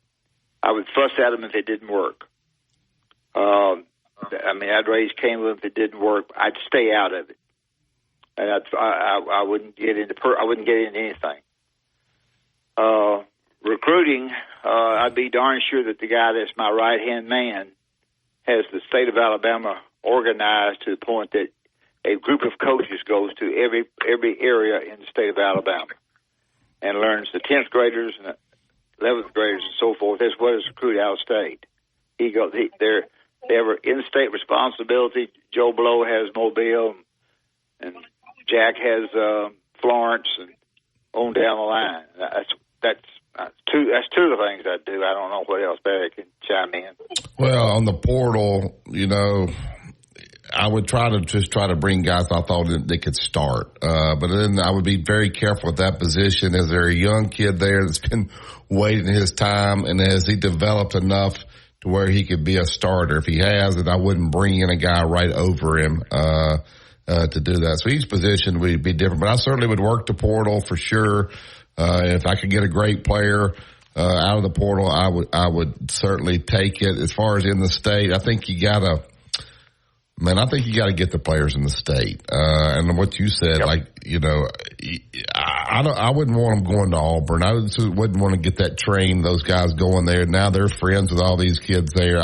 Speaker 5: I would fuss at them if it didn't work. I'd raise Cain with them if it didn't work. I'd stay out of it, and I wouldn't get into anything. Recruiting, I'd be darn sure that the guy that's my right-hand man has the state of Alabama organized to the point that a group of coaches goes to every area in the state of Alabama and learns the 10th graders and the 11th graders and so forth, as well as recruit out of state. They have an in-state responsibility. Joe Blow has Mobile, and Jack has Florence, and on down the line. That's two of the things I do. I don't know what else Barry can chime in.
Speaker 3: Well, on the portal, I would try to bring guys I thought they could start. But then I would be very careful at that position. Is there a young kid there that's been waiting his time, and has he developed enough to where he could be a starter? If he has, then I wouldn't bring in a guy right over him to do that. So each position would be different. But I certainly would work the portal for sure. If I could get a great player out of the portal, I would certainly take it. As far as in the state, I think you gotta get the players in the state. And what you said, I wouldn't want them going to Auburn. I wouldn't want to get that train, those guys going there. Now they're friends with all these kids there.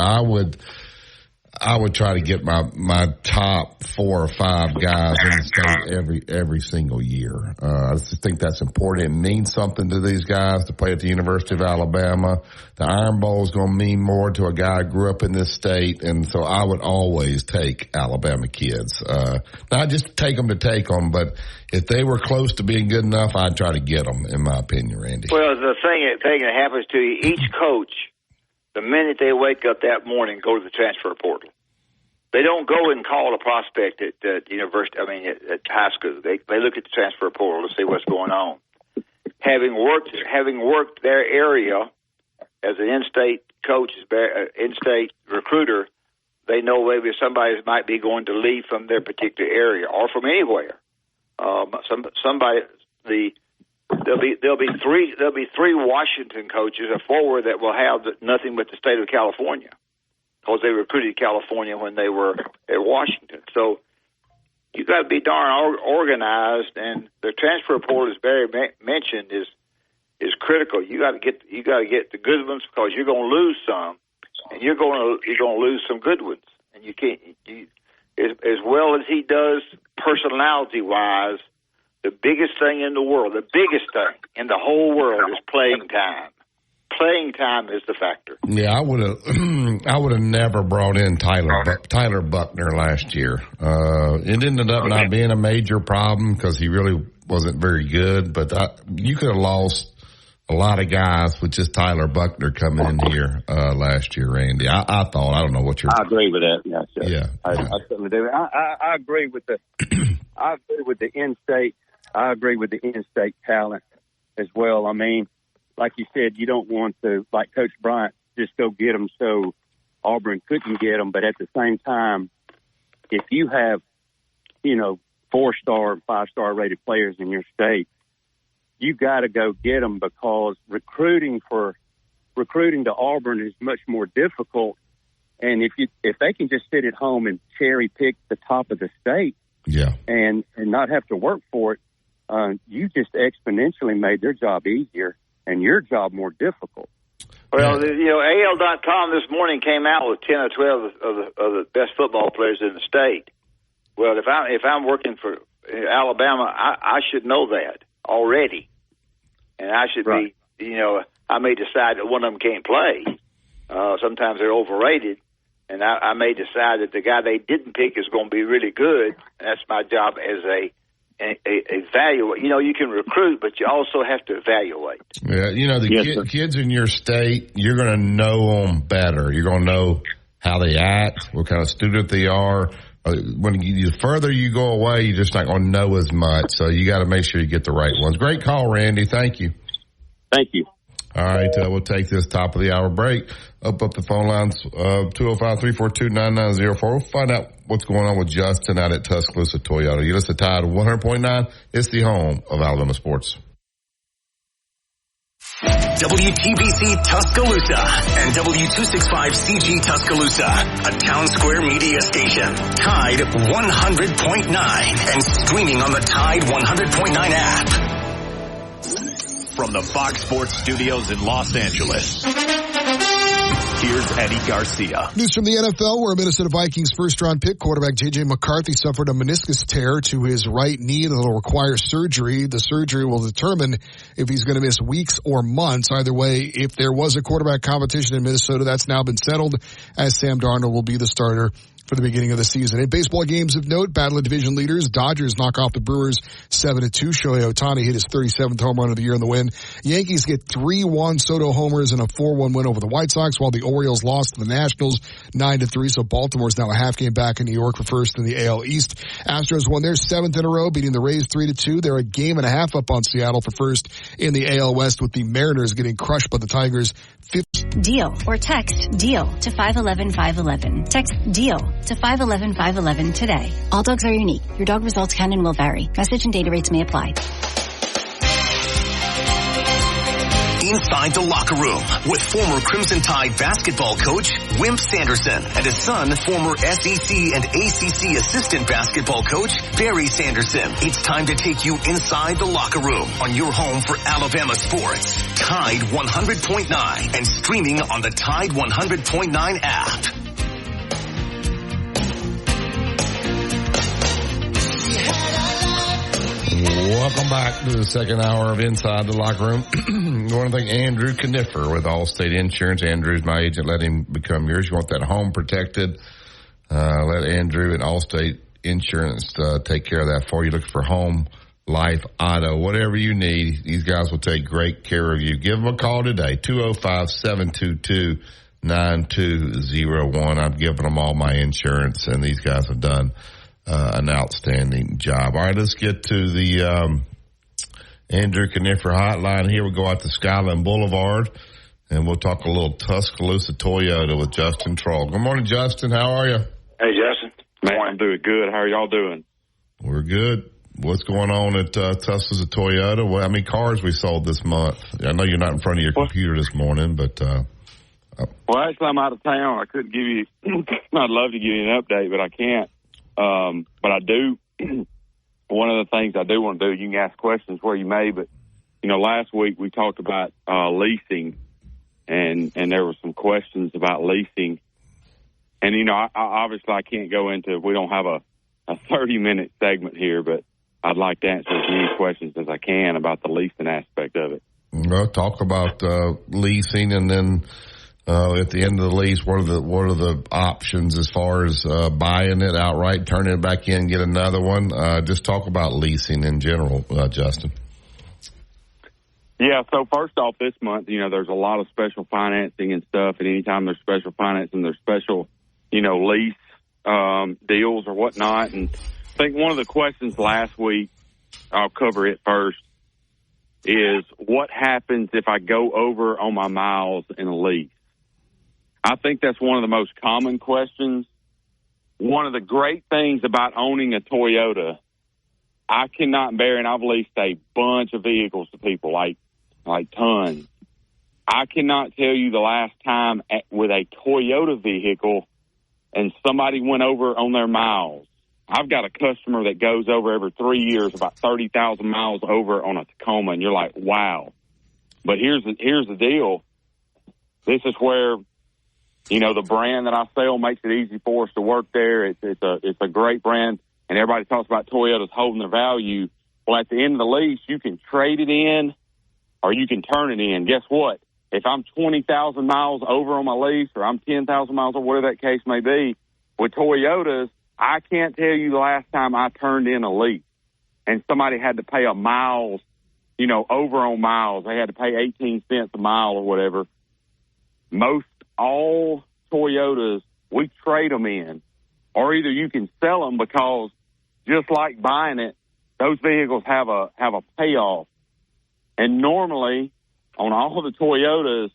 Speaker 3: I would try to get my top 4 or 5 guys in the state every single year. I just think that's important. It means something to these guys to play at the University of Alabama. The Iron Bowl is going to mean more to a guy who grew up in this state, and so I would always take Alabama kids. Not just take them, but if they were close to being good enough, I'd try to get them, in my opinion, Randy.
Speaker 5: Well, the thing that happens to you, each coach, the minute they wake up that morning, go to the transfer portal. They don't go and call a prospect at university. I mean, at high school. They look at the transfer portal to see what's going on. Having worked their area as an in-state coach, in-state recruiter, they know maybe somebody might be going to leave from their particular area or from anywhere. There'll be three Washington coaches, a forward that will have nothing but the state of California, because they recruited California when they were at Washington. So you got to be darn organized, and the transfer portal, as Barry mentioned, is critical. You got to get the good ones, because you're going to lose some, and you're going to lose some good ones, and you can't. As well as he does personality wise, the biggest thing in the world, the biggest thing in the whole world, is playing time. Playing time is the factor.
Speaker 3: Yeah, I would have never brought in Tyler Buckner last year. It ended up not being a major problem because he really wasn't very good. But you could have lost a lot of guys with just Tyler Buckner coming in here last year, Randy. I thought. I don't know what you're.
Speaker 19: I agree with that.
Speaker 3: Yeah.
Speaker 19: I certainly do. I agree with the. I agree with the in-state. I agree with the in-state talent as well. I mean, like you said, you don't want to, like Coach Bryant, just go get them so Auburn couldn't get them. But at the same time, if you have, 4-star, 5-star rated players in your state, you got to go get them, because recruiting to Auburn is much more difficult. And if they can just sit at home and cherry pick the top of the state, and not have to work for it, you just exponentially made their job easier and your job more difficult.
Speaker 5: Well, AL.com this morning came out with 10 or 12 of the best football players in the state. Well, if I'm working for Alabama, I should know that already, and I should be. I may decide that one of them can't play. Sometimes they're overrated, and I may decide that the guy they didn't pick is going to be really good. And that's my job as a evaluate. You can recruit, but you also have to evaluate.
Speaker 3: Yeah, kids in your state, you're going to know them better. You're going to know how they act, what kind of student they are. When the further you go away, you're just not going to know as much. So you got to make sure you get the right ones. Great call, Randy. Thank you.
Speaker 19: Thank you.
Speaker 3: All right, we'll take this top of the hour break. Up the phone lines, 205-342-9904. We'll find out what's going on with Justin out at Tuscaloosa Toyota. You listen to Tide 100.9. It's the home of Alabama sports.
Speaker 1: WTBC Tuscaloosa and W265CG Tuscaloosa, a Town Square media station. Tide 100.9 and streaming on the Tide 100.9 app.
Speaker 20: From the Fox Sports Studios in Los Angeles, here's Eddie Garcia.
Speaker 2: News from the NFL, where Minnesota Vikings first-round pick quarterback J.J. McCarthy suffered a meniscus tear to his right knee and will require surgery. The surgery will determine if he's going to miss weeks or months. Either way, if there was a quarterback competition in Minnesota, that's now been settled, as Sam Darnold will be the starter for the beginning of the season. In baseball games of note, battle of division leaders, Dodgers knock off the Brewers 7-2. Shohei Ohtani hit his 37th home run of the year in the win. Yankees get 3 Juan Soto homers and a 4-1 win over the White Sox, while the Orioles lost to the Nationals 9-3. So Baltimore's now a half game back in New York for first in the AL East. Astros won their 7th in a row, beating the Rays 3-2. They're a game and a half up on Seattle for first in the AL West, with the Mariners getting crushed by the Tigers.
Speaker 12: Deal or text DEAL to 511-511. Text DEAL to 511-511 today. All dogs are unique. Your dog results can and will vary. Message and data rates may apply.
Speaker 1: Inside the Locker Room with former Crimson Tide basketball coach Wimp Sanderson and his son, former SEC and ACC assistant basketball coach Barry Sanderson. It's time to take you inside the locker room on your home for Alabama sports. Tide 100.9 and streaming on the Tide 100.9 app.
Speaker 3: Welcome back to the second hour of Inside the Locker Room. I want to thank Andrew Kniffer with Allstate Insurance. Andrew's my agent. Let him become yours. You want that home protected? Let Andrew and Allstate Insurance take care of that for you. Look for home, life, auto, whatever you need. These guys will take great care of you. Give them a call today, 205-722-9904. 9201. I've given them all my insurance, and these guys have done an outstanding job. All right, let's get to the Andrew Conifer hotline here. We'll go out to Skyland Boulevard, and we'll talk a little Tuscaloosa Toyota with Justin Troll. Good morning, Justin. How are you?
Speaker 21: Hey, Justin. Man, I'm doing good. How are y'all doing?
Speaker 3: We're good. What's going on at Tuscaloosa Toyota? Well, how many cars we sold this month? I know you're not in front of your computer this morning, but...
Speaker 21: Well, actually, I'm out of town. I couldn't give you... I'd love to give you an update, but I can't. But I do... One of the things I do want to do, you can ask questions where you may, but, last week we talked about leasing, and there were some questions about leasing. And, I obviously I can't go into... We don't have a 30-minute segment here, but I'd like to answer as many questions as I can about the leasing aspect of it.
Speaker 3: Well, talk about leasing, and then at the end of the lease, what are the options as far as buying it outright, turning it back in, get another one? Just talk about leasing in general, Justin.
Speaker 21: Yeah, so first off, this month, there's a lot of special financing and stuff, and anytime there's special financing, there's special, lease deals or whatnot. And I think one of the questions last week, I'll cover it first, is what happens if I go over on my miles in a lease? I think that's one of the most common questions. One of the great things about owning a Toyota, I cannot bear, and I've leased a bunch of vehicles to people, like tons. I cannot tell you the last time with a Toyota vehicle and somebody went over on their miles. I've got a customer that goes over every 3 years, about 30,000 miles over on a Tacoma, and you're like, wow. But here's the deal. This is where, the brand that I sell makes it easy for us to work there. It's a great brand, and everybody talks about Toyotas holding their value. Well, at the end of the lease, you can trade it in or you can turn it in. Guess what? If I'm 20,000 miles over on my lease, or I'm 10,000 miles, or whatever that case may be, with Toyotas, I can't tell you the last time I turned in a lease and somebody had to pay a miles, over on miles. They had to pay 18 cents a mile or whatever. Most all Toyotas, we trade them in, or either you can sell them, because just like buying it, those vehicles have a payoff. And normally on all of the Toyotas,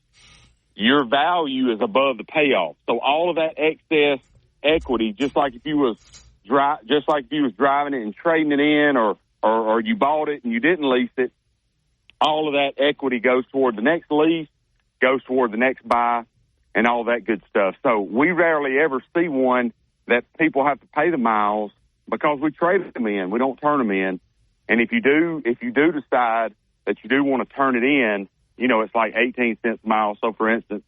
Speaker 21: your value is above the payoff. So all of that excess equity, just like if you was driving it and trading it in, or you bought it and you didn't lease it, all of that equity goes toward the next lease, goes toward the next buy, and all that good stuff. So we rarely ever see one that people have to pay the miles, because we trade them in. We don't turn them in. And if you do decide that you do want to turn it in, it's like 18 cents a mile. So for instance,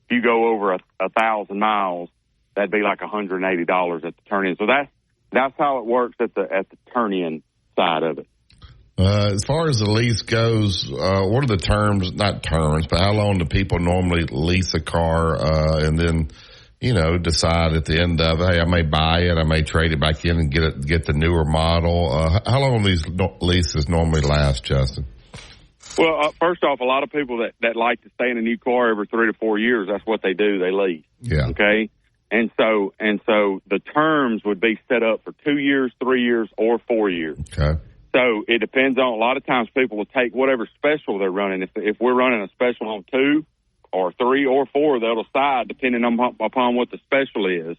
Speaker 21: if you go over 1,000 miles, that'd be like $180 at the turn in. So that's how it works at the turn in side of it.
Speaker 3: As far as the lease goes, what are the terms, not terms, but how long do people normally lease a car, and then, decide at the end of it, hey, I may buy it, I may trade it back in and get the newer model. How long do these leases normally last, Justin?
Speaker 21: Well, first off, a lot of people that like to stay in a new car every 3 to 4 years, that's what they do. They lease.
Speaker 3: Yeah.
Speaker 21: Okay. And so the terms would be set up for 2 years, 3 years, or 4 years.
Speaker 3: Okay.
Speaker 21: So it depends on, a lot of times people will take whatever special they're running. If we're running a special on 2 or 3 or 4, they'll decide depending upon what the special is.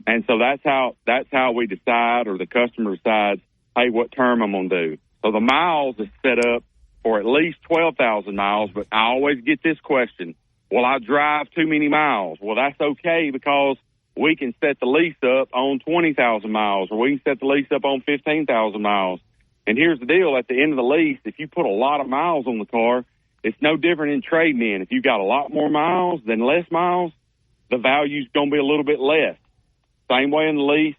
Speaker 21: And so that's how we decide, or the customer decides, hey, what term I'm going to do. So the miles is set up for at least 12,000 miles, but I always get this question, will I drive too many miles? Well, that's okay, because we can set the lease up on 20,000 miles, or we can set the lease up on 15,000 miles. And here's the deal, at the end of the lease, if you put a lot of miles on the car, it's no different in trading in. If you've got a lot more miles than less miles, the value's going to be a little bit less. Same way in the lease,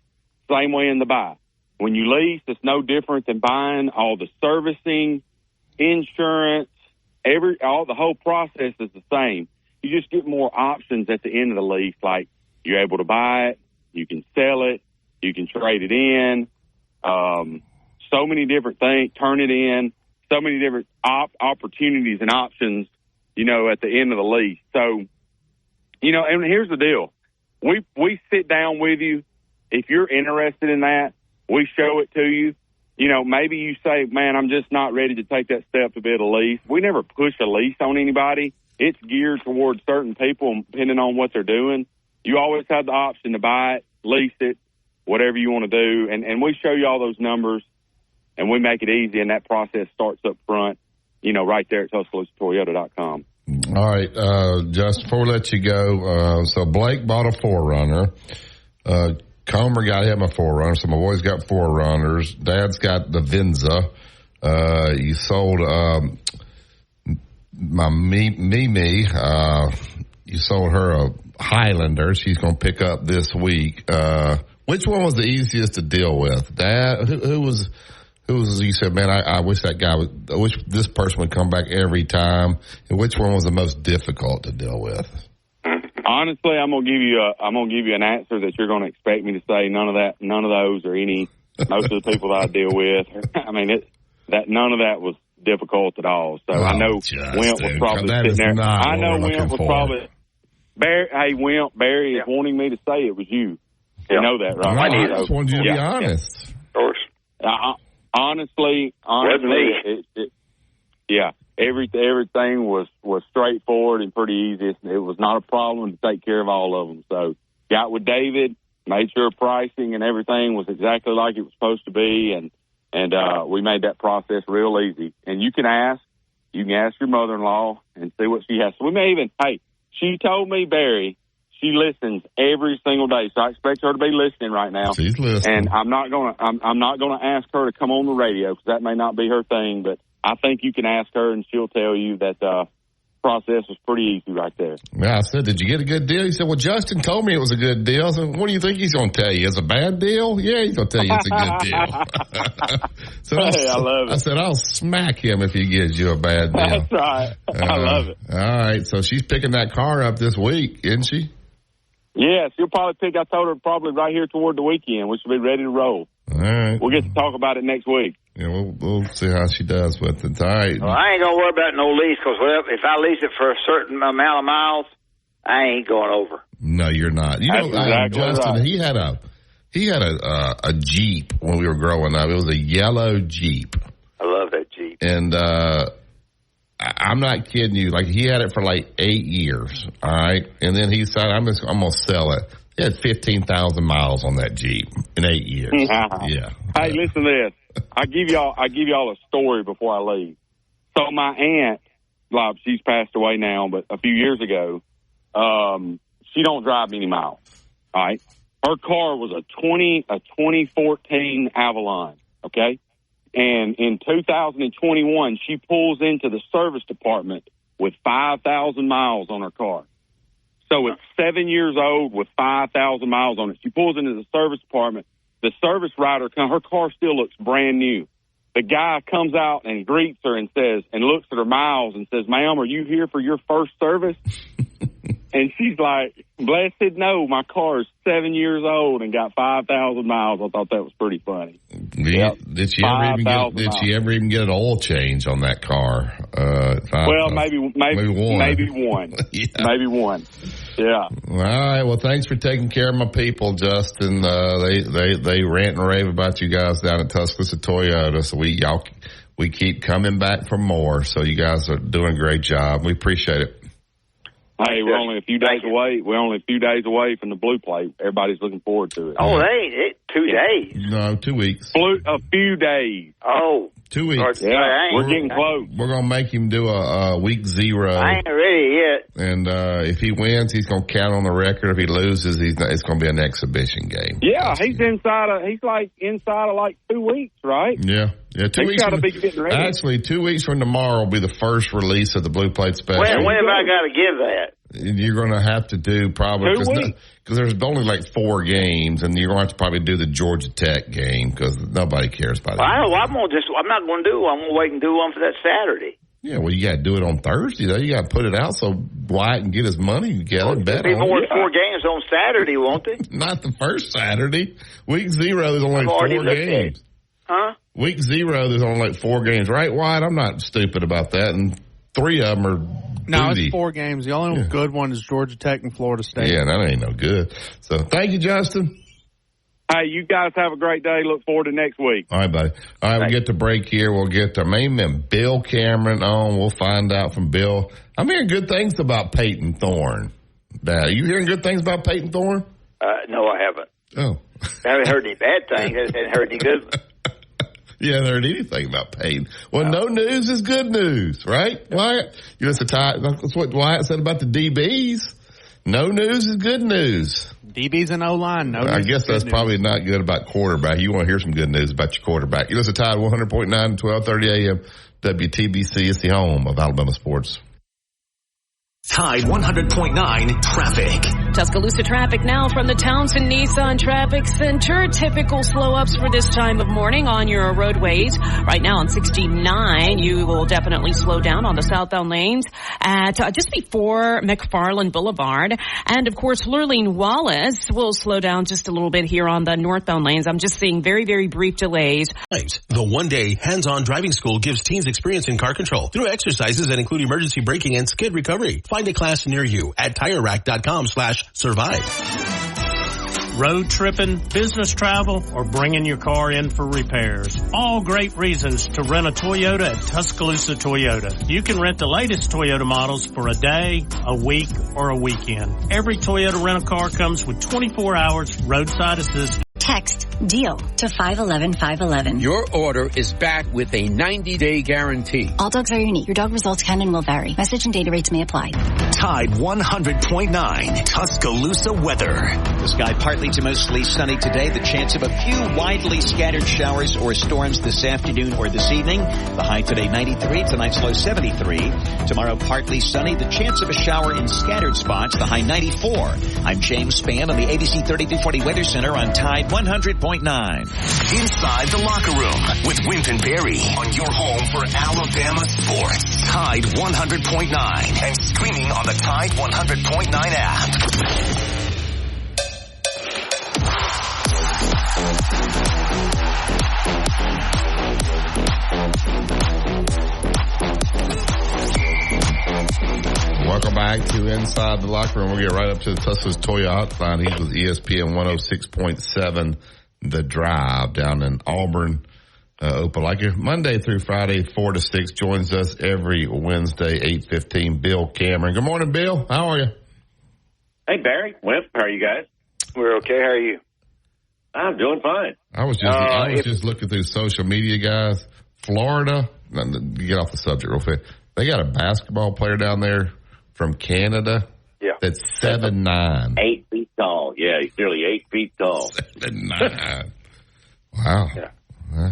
Speaker 21: same way in the buy. When you lease, it's no different than buying. All the servicing, insurance, the whole process is the same. You just get more options at the end of the lease, like you're able to buy it, you can sell it, you can trade it in, so many different things, turn it in, so many different opportunities and options, at the end of the lease. So You know, and here's the deal. We sit down with you. If you're interested in that, we show it to you. You know, maybe you say, man, I'm just not ready to take that step to bid a lease. We never push a lease on anybody. It's geared towards certain people depending on what they're doing. You always have the option to buy it, lease it, whatever you want to do. And we show you all those numbers, and we make it easy, and that process starts up front, you know, right there at TuscaloosaToyota.com.
Speaker 3: All right, just before we let you go, so Blake bought a 4Runner. Comer got him a 4Runner, so my boys got 4Runners. Dad's got the Venza. You sold my Mimi. You sold her a Highlander. She's going to pick up this week. Which one was the easiest to deal with? Dad, who was you said, man, I wish that guy I wish this person would come back every time. And which one was the most difficult to deal with?
Speaker 21: Honestly, I'm gonna give you an answer that you're gonna expect me to say. None of those or any. Most of the people that I deal with. I mean, none of that was difficult at all. So I know Wimp was probably sitting there. I know Wimp was probably. Barry is wanting me to say it was you. Yeah. You know that, right?
Speaker 3: I just wanted you to be honest.
Speaker 21: Of course. Honestly, everything was straightforward and pretty easy. It was not a problem to take care of all of them. So got with David, made sure pricing and everything was exactly like it was supposed to be, and we made that process real easy. And you can ask your mother-in-law and see what she has. So we may even, she told me, Barry, she listens every single day, so I expect her to be listening right now.
Speaker 3: She's listening.
Speaker 21: And I'm not gonna ask her to come on the radio because that may not be her thing. But I think you can ask her, and she'll tell you that process was pretty easy right there.
Speaker 3: Yeah, I said, did you get a good deal? He said, well, Justin told me it was a good deal. I said, what do you think he's going to tell you? It's a bad deal? Yeah, he's going to tell you it's a good deal. So
Speaker 21: I love it.
Speaker 3: I said, I'll smack him if he gives you a bad deal.
Speaker 21: That's right. I love it.
Speaker 3: All right, so she's picking that car up this week, isn't she?
Speaker 21: Yeah, she'll probably I told her probably right here toward the weekend. We should be ready to roll.
Speaker 3: All right.
Speaker 21: We'll get to talk about it next week.
Speaker 3: Yeah, we'll see how she does with it. All right.
Speaker 5: Well, I ain't going to worry about no lease because if I lease it for a certain amount of miles, I ain't going over.
Speaker 3: No, you're not. You know,
Speaker 21: exactly
Speaker 3: Justin,
Speaker 21: right.
Speaker 3: he had a Jeep when we were growing up. It was a yellow Jeep.
Speaker 5: I love that Jeep.
Speaker 3: And I'm not kidding you. Like, he had it for like 8 years, all right? And then he decided, I'm going to sell it. He had 15,000 miles on that Jeep in 8 years. Yeah.
Speaker 21: Hey, listen to this. I give y'all a story before I leave. So my aunt, she's passed away now, but a few years ago, she don't drive many miles. All right. Her car was a 2014 Avalon. Okay. And in 2021, she pulls into the service department with 5,000 miles on her car. So it's 7 years old with 5,000 miles on it. She pulls into the service department. The service rider, her car still looks brand new. The guy comes out and greets her and says, and looks at her miles and says, ma'am, are you here for your first service? And she's like, blessed no, my car is 7 years old and got 5,000 miles. I thought that was pretty funny.
Speaker 3: Did she ever even get an oil change on that car?
Speaker 21: Maybe one.
Speaker 3: Yeah.
Speaker 21: Maybe one. Yeah.
Speaker 3: All right. Well, thanks for taking care of my people, Justin. They rant and rave about you guys down at Tuscaloosa Toyota. So we keep coming back for more. So you guys are doing a great job. We appreciate it.
Speaker 21: Hey, we're only a few days away. We're only a few days away from the blue plate. Everybody's looking forward to it.
Speaker 5: Oh, they 2 days.
Speaker 3: No, 2 weeks.
Speaker 21: A few days.
Speaker 5: Oh.
Speaker 3: 2 weeks.
Speaker 21: Yeah, we're getting close.
Speaker 3: We're going to make him do a week 0.
Speaker 5: I ain't ready yet.
Speaker 3: And if he wins, he's going to count on the record. If he loses, it's going to be an exhibition game.
Speaker 21: Yeah, he's inside of 2 weeks, right?
Speaker 3: Yeah. Yeah, 2 weeks.
Speaker 21: Got to be getting ready.
Speaker 3: Actually, 2 weeks from tomorrow will be the first release of the Blue Plate Special.
Speaker 5: When have I got to give that?
Speaker 3: You're going to have to do probably
Speaker 21: 2 weeks.
Speaker 3: Because there's only like 4 games, and you're going to have to probably do the Georgia Tech game because nobody cares about it.
Speaker 5: I'm not going to do one. I'm going to wait and do one for that Saturday.
Speaker 3: Yeah, well, you got to do it on Thursday, though. You got to put it out so Wyatt can get his money together and bet on it.
Speaker 5: More than 4 games on Saturday, won't they?
Speaker 3: Not the first Saturday. Week 0, there's only 4 games.
Speaker 5: Huh?
Speaker 3: Week 0, there's only like 4 games. Right, Wyatt? I'm not stupid about that. And 3 of them are
Speaker 4: No,
Speaker 3: booty.
Speaker 4: it's 4 games. The only good one is Georgia Tech and Florida State.
Speaker 3: Yeah, that ain't no good. So thank you, Justin.
Speaker 21: Hey, you guys have a great day. Look forward to next week.
Speaker 3: All right, buddy. All right, we'll get to break here. We'll get to maybe Bill Cameron on. We'll find out from Bill. I'm hearing good things about Peyton Thorne. Are you hearing good things about Peyton Thorne?
Speaker 5: No, I haven't.
Speaker 3: Oh.
Speaker 5: I haven't heard any bad things. I haven't heard any good ones.
Speaker 3: You haven't heard anything about Peyton. Well, no news is good news, right, Wyatt? You listen to that's what Wyatt said about the DBs. No news is good news.
Speaker 4: DBs and O-line. No,
Speaker 3: I guess that's probably not good about quarterback. You want to hear some good news about your quarterback. You listen to Tide 100.9 at 12:30 a.m. WTBC is the home of Alabama sports.
Speaker 1: Tide 100.9 traffic.
Speaker 8: Tuscaloosa traffic now from the Townsend Nissan Traffic Center. Typical slow-ups for this time of morning on your roadways. Right now on 69, you will definitely slow down on the southbound lanes at just before McFarland Boulevard. And, of course, Lurleen Wallace will slow down just a little bit here on the northbound lanes. I'm just seeing very, very brief delays.
Speaker 7: The one-day hands-on driving school gives teens experience in car control through exercises that include emergency braking and skid recovery. Find a class near you at TireRack.com/survive.
Speaker 17: Road tripping, business travel, or bringing your car in for repairs. All great reasons to rent a Toyota at Tuscaloosa Toyota. You can rent the latest Toyota models for a day, a week, or a weekend. Every Toyota rental car comes with 24 hours roadside assistance.
Speaker 12: Text DEAL to 511-511.
Speaker 13: Your order is back with a 90-day guarantee.
Speaker 12: All dogs are unique. Your dog results can and will vary. Message and data rates may apply.
Speaker 1: Tide 100.9 Tuscaloosa weather.
Speaker 10: The sky partly to mostly sunny today. The chance of a few widely scattered showers or storms this afternoon or this evening. The high today 93. Tonight's low 73. Tomorrow partly sunny. The chance of a shower in scattered spots. The high 94. I'm James Spann on the ABC 3240 Weather Center on Tide 100.9.
Speaker 1: Inside the Locker Room with Wimp and Barry on your home for Alabama sports. Tide 100.9 and streaming on the Tide 100.9 app.
Speaker 3: Welcome back to Inside the Locker Room. We'll get right up to the Tuscaloosa Toyota hotline. He's with ESPN 106.7, The Drive down in Auburn. Opelika, Monday through Friday, 4 to 6, joins us every Wednesday, 8:15. Bill Cameron. Good morning, Bill. How are you?
Speaker 22: Hey, Barry. Wimp, how are you guys?
Speaker 5: We're okay. How are you?
Speaker 22: I'm doing fine.
Speaker 3: I was just looking through social media, guys. Florida, get off the subject real quick. They got a basketball player down there from Canada.
Speaker 5: Yeah.
Speaker 3: That's 7'9".
Speaker 22: 8 feet tall. Yeah, he's nearly 8 feet tall.
Speaker 3: 7'9". Wow.
Speaker 5: Yeah.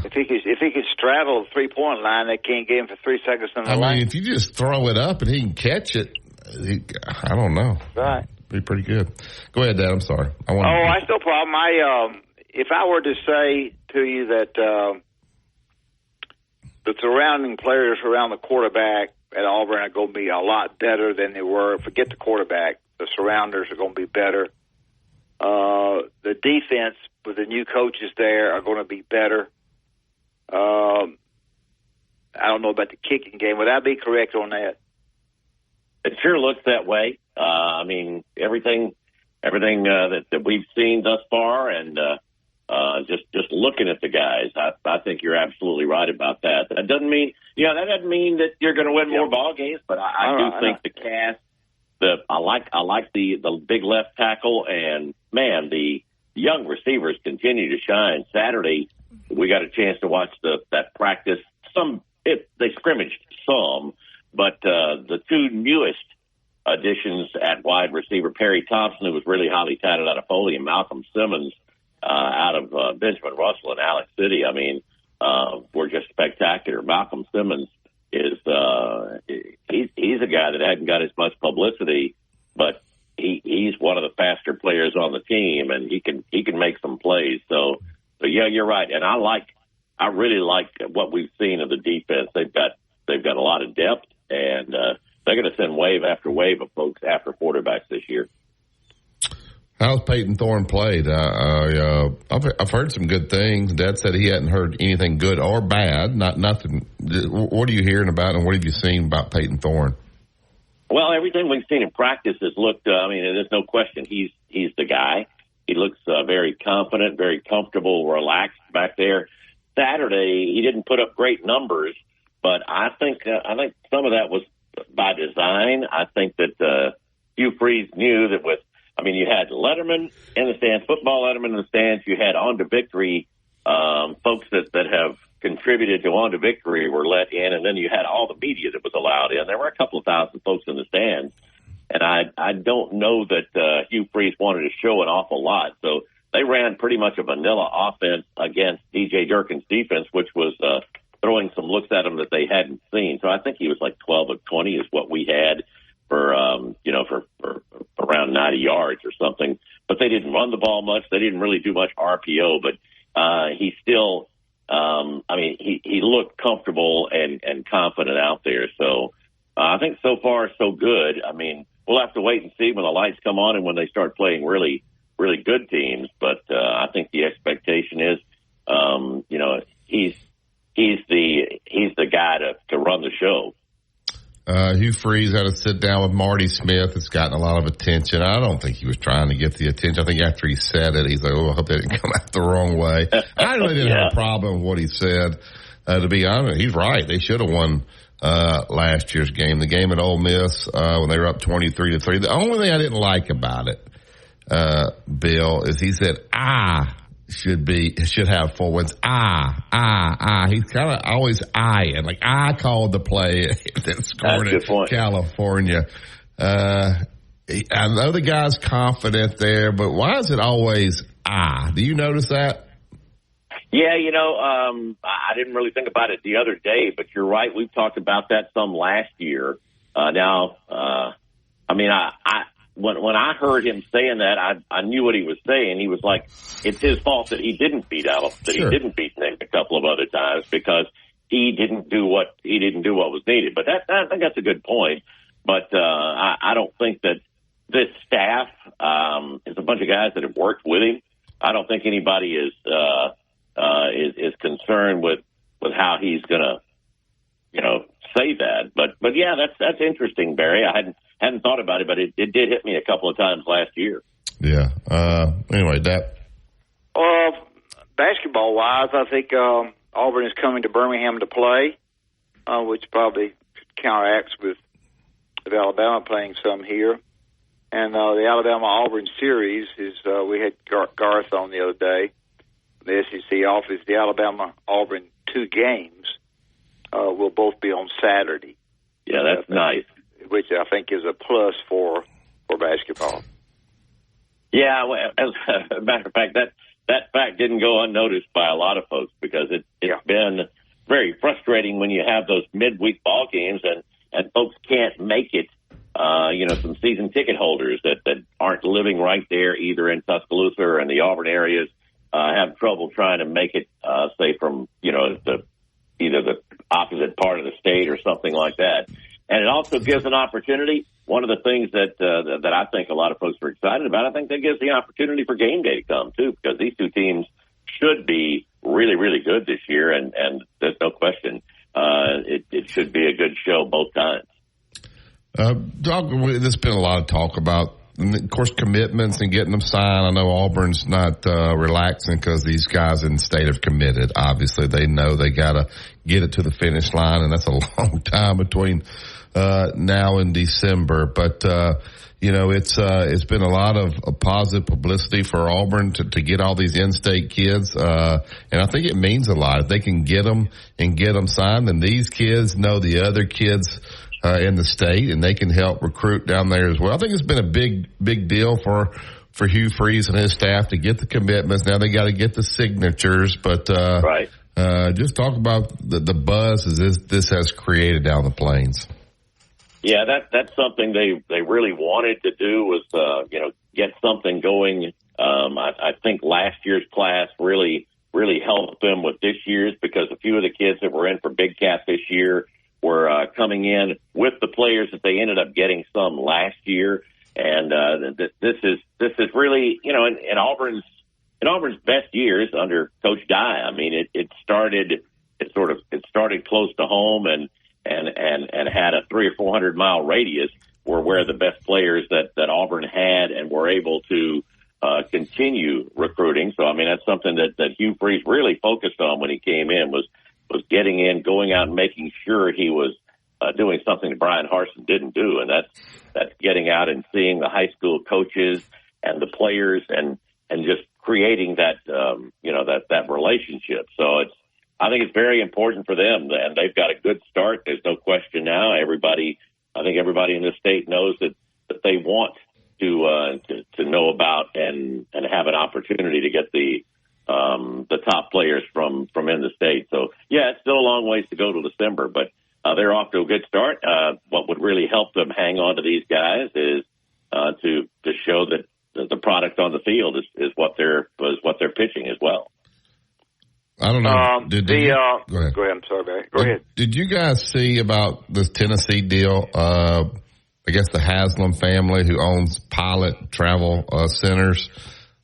Speaker 5: If he could straddle the 3-point line, they can't get him for 3 seconds on the line.
Speaker 3: I mean, if you just throw it up and he can catch it, I don't know.
Speaker 5: Right.
Speaker 3: Be pretty good. Go ahead, Dad. I'm sorry.
Speaker 5: That's no problem. If I were to say to you that the surrounding players around the quarterback at Auburn are going to be a lot better than they were. Forget the quarterback. The surrounders are going to be better. The defense with the new coaches there are going to be better. I don't know about the kicking game. Would I be correct on that?
Speaker 22: It sure looks that way. I mean, everything that we've seen thus far, and just looking at the guys, I think you're absolutely right about that. That doesn't mean that you're going to win more ball games, but I do think the cast. I like the big left tackle, and man, the young receivers continue to shine. Saturday, we got a chance to watch that practice. They scrimmaged some, but the two newest additions at wide receiver, Perry Thompson, who was really highly touted out of Foley, and Malcolm Simmons out of Benjamin Russell and Alex City. I mean, were just spectacular. Malcolm Simmons is he's a guy that hadn't got as much publicity, but he's one of the faster players on the team, and he can make some plays. So yeah, you're right, and I really like what we've seen of the defense. They've got a lot of depth, and they're going to send wave after wave of folks after quarterbacks this year.
Speaker 3: How's Peyton Thorne played? I've heard some good things. Dad said he hadn't heard anything good or bad. Nothing. What are you hearing about, and what have you seen about Peyton Thorne?
Speaker 22: Well, everything we've seen in practice has looked. There's no question he's the guy. He looks very confident, very comfortable, relaxed back there. Saturday, he didn't put up great numbers, but I think some of that was by design. I think that Hugh Freeze knew that you had Letterman in the stands, football Letterman in the stands. You had On to Victory folks that have contributed to On to Victory were let in, and then you had all the media that was allowed in. There were a couple of thousand folks in the stands, and I don't know that Hugh Freeze wanted to show an awful lot. So they ran pretty much a vanilla offense against DJ Durkin's defense, which was throwing some looks at him that they hadn't seen. So I think he was like 12 of 20 is what we had for around 90 yards or something. But they didn't run the ball much. They didn't really do much RPO, but he still, he looked comfortable and confident out there. So I think so far so good. I mean, we'll have to wait and see when the lights come on and when they start playing really, really good teams. But I think the expectation is, he's the guy to run the show.
Speaker 3: Hugh Freeze had to sit down with Marty Smith. It's gotten a lot of attention. I don't think he was trying to get the attention. I think after he said it, he's like, I hope that didn't come out the wrong way. I really didn't have a problem with what he said. To be honest, he's right. They should have won last year's game. The game at Ole Miss when they were up 23-3. The only thing I didn't like about it, Bill, is he said, should have 4 wins. He's kind of always eyeing. Like, I called the play that scored in California. I know the guy's confident there, but why is it always Do you notice that?
Speaker 22: Yeah, I didn't really think about it the other day, but you're right. We've talked about that some last year. When I heard him saying that, I knew what he was saying. He was like, it's his fault that he didn't beat Alabama, that he didn't beat Nick a couple of other times because he didn't do what was needed. But I think that's a good point. But I don't think that this staff is a bunch of guys that have worked with him. I don't think anybody is concerned with how he's gonna, say that. But yeah, that's interesting, Barry. I hadn't thought about it, but it did hit me a couple of times last year.
Speaker 3: Yeah. Anyway, that.
Speaker 5: Basketball-wise, I think Auburn is coming to Birmingham to play, which probably counteracts with Alabama playing some here. And the Alabama-Auburn series is we had Garth on the other day, the SEC office. The Alabama-Auburn 2 games will both be on Saturday.
Speaker 22: Yeah, that's nice.
Speaker 5: Which I think is a plus for basketball.
Speaker 22: Yeah, well, as a matter of fact, that fact didn't go unnoticed by a lot of folks because it's been very frustrating when you have those midweek ball games and folks can't make it. Some season ticket holders that aren't living right there either in Tuscaloosa or in the Auburn areas have trouble trying to make it, say from, either the opposite part of the state or something like that. And it also gives an opportunity. One of the things that I think a lot of folks are excited about, I think that gives the opportunity for game day to come too, because these two teams should be really, really good this year. And there's no question, it should be a good show both times.
Speaker 3: There's been a lot of talk about, of course, commitments and getting them signed. I know Auburn's not relaxing because these guys in the state have committed. Obviously, they know they got to get it to the finish line, and that's a long time between now and December. But it's been a lot of positive publicity for Auburn to get all these in-state kids, and I think it means a lot. If they can get them and get them signed, then these kids know the other kids in the state, and they can help recruit down there as well. I think it's been a big deal for Hugh Freeze and his staff to get the commitments. Now they got to get the signatures, but
Speaker 22: right.
Speaker 3: Just talk about the buzz this has created down the plains.
Speaker 22: Yeah, that's something they really wanted to do was get something going. I think last year's class really helped them with this year's because a few of the kids that were in for Big Cat this year were coming in with the players that they ended up getting some last year. this is really, you know, in Auburn's best years under Coach Dye. I mean, it started close to home and had a 300 or 400 mile radius where the best players that Auburn had and were able to continue recruiting. So, I mean, that's something that Hugh Freeze really focused on when he came in was getting in, going out and making sure he was doing something that Brian Harsin didn't do. And that's getting out and seeing the high school coaches and the players and just creating that, that relationship. So I think it's very important for them, and they've got a good start. There's no question now. I think everybody in the state knows that they want to know about and have an opportunity to get the top players from in the state. So yeah, it's still a long ways to go till December, but they're off to a good start. What would really help them hang on to these guys is to show that the product on the field is what they're pitching as well.
Speaker 3: I don't know. Go ahead.
Speaker 5: Go ahead. I'm sorry, Barry. Go ahead.
Speaker 3: Did you guys see about this Tennessee deal? I guess the Haslam family who owns Pilot Travel Centers,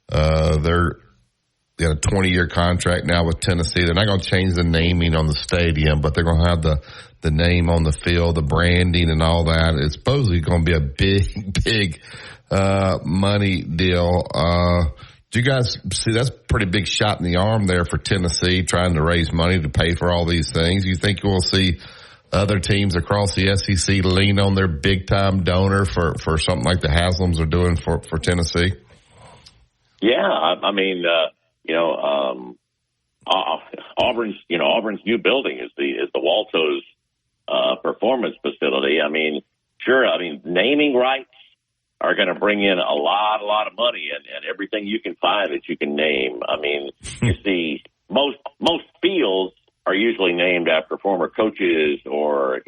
Speaker 3: they got a 20-year contract now with Tennessee. They're not going to change the naming on the stadium, but they're going to have the name on the field, the branding and all that. It's supposedly going to be a big money deal. Do you guys see that's a pretty big shot in the arm there for Tennessee trying to raise money to pay for all these things? You think we'll see other teams across the SEC lean on their big-time donor for something like the Haslams are doing for Tennessee?
Speaker 22: Yeah, I mean, Auburn's new building is the Waltos Performance Facility. I mean, sure. I mean, naming rights are going to bring in a lot of money and everything you can find that you can name. I mean, you see, most fields are usually named after former coaches or,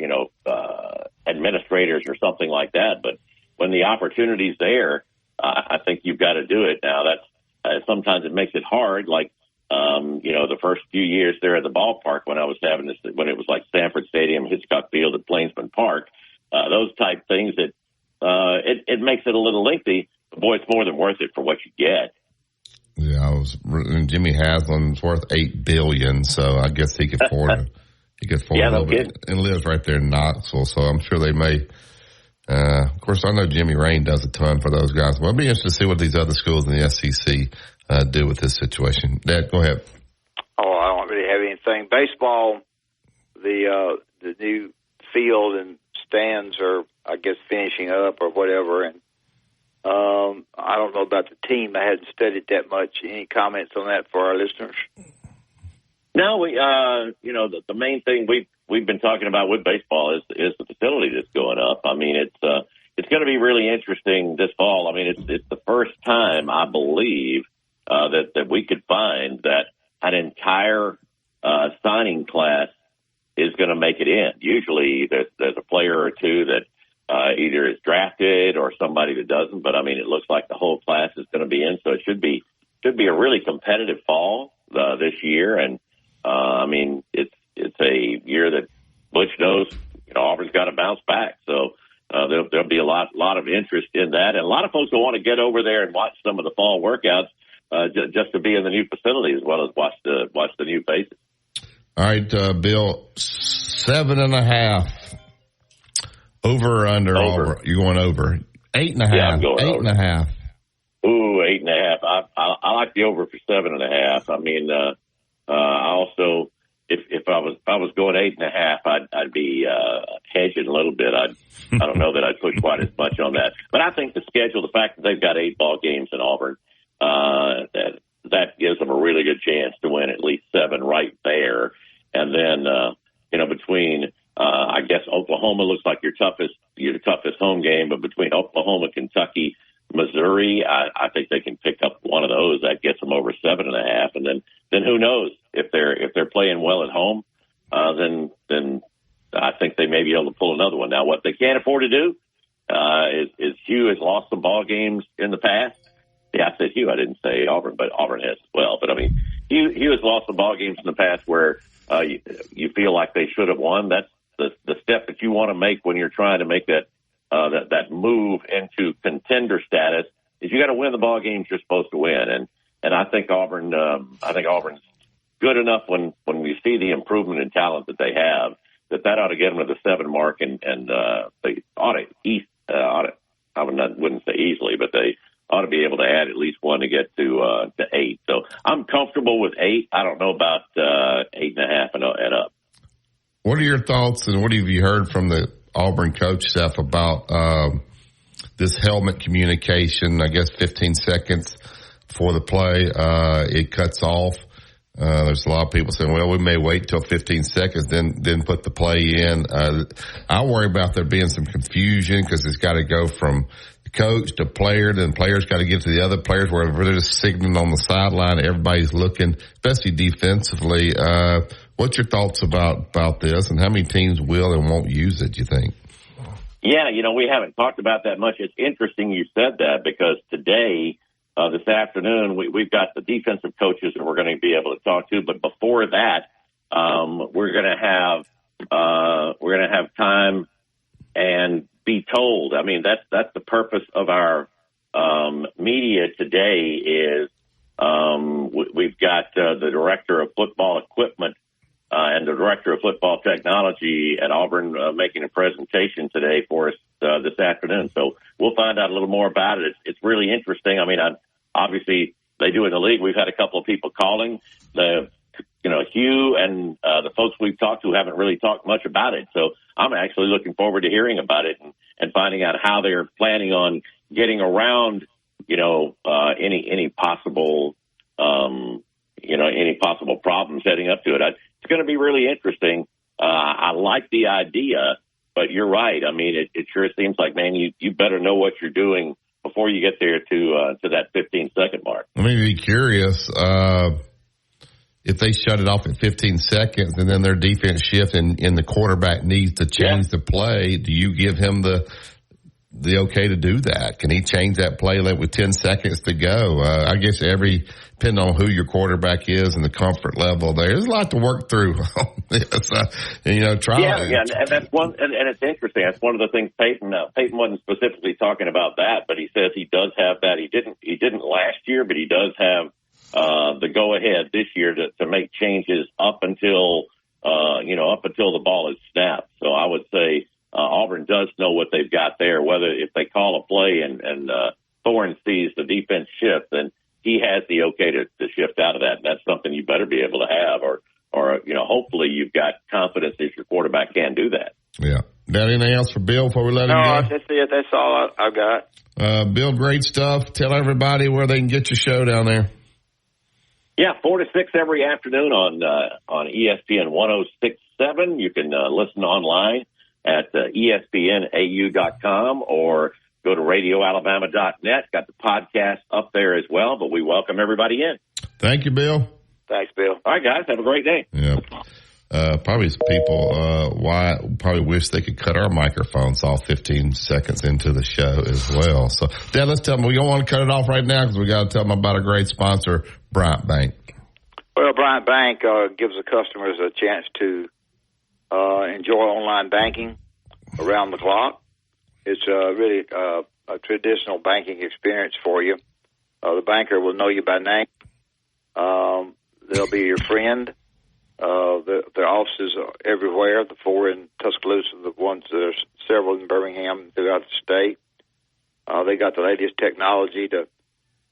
Speaker 22: administrators or something like that. But when the opportunity's there, I think you've got to do it. Now, that's sometimes it makes it hard. Like, the first few years there at the ballpark when I was having this, when it was like Sanford Stadium, Hitchcock Field, and Plainsman Park, those type things that it makes it a little lengthy. But boy, it's more than worth it for what you get.
Speaker 3: Yeah, Jimmy Haslam's worth $8 billion, so I guess he could afford it. He could afford a little bit, and lives right there in Knoxville. So I'm sure they may. Of course, I know Jimmy Rain does a ton for those guys. Well, I'll be interested to see what these other schools in the SEC do with this situation. Dad, go ahead.
Speaker 5: Oh, I don't really have anything. Baseball, the new field and stands are, I guess, finishing up or whatever, and I don't know about the team. I hadn't studied that much. Any comments on that for our listeners?
Speaker 22: No, the main thing we've been talking about with baseball is the facility that's going up. I mean, it's going to be really interesting this fall. I mean, it's the first time, I believe, that we could find that an entire signing class is going to make it in. Usually there's a player or two that either is drafted or somebody that doesn't. But, I mean, it looks like the whole class is going to be in. So it should be a really competitive fall this year. And, I mean, it's a year that Butch knows, Auburn's got to bounce back. So there'll be a lot of interest in that. And a lot of folks will want to get over there and watch some of the fall workouts just to be in the new facility as well as watch the new faces.
Speaker 3: All right, Bill, 7.5. Over or under? Over. You're going over. 8.5.
Speaker 22: Yeah, I'm going
Speaker 3: 8.5.
Speaker 22: Ooh, 8.5. I like the over for 7.5. I mean, I also, if I was going 8.5, I'd be hedging a little bit. I don't know that I'd put quite as much on that. But I think the schedule, the fact that they've got 8 ball games in Auburn, that gives them a really good chance to win at least 7 right there. And then, between, I guess Oklahoma looks like your toughest home game, but between Oklahoma, Kentucky, Missouri, I think they can pick up one of those. That gets them over 7.5. And then who knows if they're playing well at home, then I think they may be able to pull another one. Now, what they can't afford to do, is Hugh has lost some ball games in the past. Yeah, I said Hugh. I didn't say Auburn, but Auburn has as well. But I mean, Hugh has lost some ball games in the past where you feel like they should have won. That's the step that you want to make when you're trying to make that that move into contender status is you got to win the ball games you're supposed to win. And I think Auburn's good enough when we see the improvement in talent that they have, that ought to get them to the 7 mark, and they wouldn't say easily, but they ought to be able to add at least one to get to 8. So I'm comfortable with 8. I don't know about 8.5 and up.
Speaker 3: What are your thoughts, and what have you heard from the Auburn coach staff about this helmet communication? I guess 15 seconds before the play, it cuts off. There's a lot of people saying, well, we may wait till 15 seconds, then put the play in. I worry about there being some confusion because it's got to go from the coach to player, then players got to get to the other players, where they're just signaling on the sideline. Everybody's looking, especially defensively. What's your thoughts about this, and how many teams will and won't use it, do you think?
Speaker 22: Yeah, we haven't talked about that much. It's interesting you said that, because today, this afternoon, we've got the defensive coaches that we're going to be able to talk to. But before that, we're going to have time and be told. I mean, that's the purpose of our media today. Is we've got the director of football equipment and the director of football technology at Auburn making a presentation today for us this afternoon. So we'll find out a little more about it. It's really interesting. I mean, obviously they do in the league. We've had a couple of people calling. Hugh and the folks we've talked to haven't really talked much about it. So I'm actually looking forward to hearing about it and finding out how they're planning on getting around, any possible, any possible problems heading up to it. It's going to be really interesting. I like the idea, but you're right. I mean, it sure seems like, man, you better know what you're doing before you get there to that 15-second mark.
Speaker 3: I mean, be curious if they shut it off at 15 seconds and then their defense shift and the quarterback needs to change the play. Do you give him the okay to do that? Can he change that play with 10 seconds to go? I guess depending on who your quarterback is and the comfort level there's a lot to work through on this. Try.
Speaker 22: Yeah, and that's one, and it's interesting. That's one of the things Peyton wasn't specifically talking about that, but he says he does have that. He didn't last year, but he does have the go ahead this year to make changes up until the ball is snapped. So I would say Auburn does know what they've got there. Whether if they call a play and Thorne sees the defense shift, then he has the okay to shift out of that. And that's something you better be able to have, or hopefully you've got confidence that your quarterback can do that.
Speaker 3: Yeah. Got anything else for Bill before we let him go?
Speaker 5: No, that's it. That's all I've got.
Speaker 3: Bill, great stuff. Tell everybody where they can get your show down there.
Speaker 22: Yeah, 4 to 6 every afternoon on ESPN 106.7. You can listen online at ESPNAU.com or go to radioalabama.net. Got the podcast up there as well, but we welcome everybody in.
Speaker 3: Thank you, Bill.
Speaker 5: Thanks, Bill.
Speaker 22: All right, guys. Have a great day.
Speaker 3: Yeah. Probably people probably wish they could cut our microphones off 15 seconds into the show as well. So, Dad, let's tell them. We don't want to cut it off right now because we got to tell them about a great sponsor, Bryant Bank.
Speaker 5: Well, Bryant Bank gives the customers a chance to enjoy online banking around the clock. It's really a traditional banking experience for you. The banker will know you by name. They'll be your friend. Their offices are everywhere, the 4 in Tuscaloosa, the ones that are several in Birmingham throughout the state. They got the latest technology to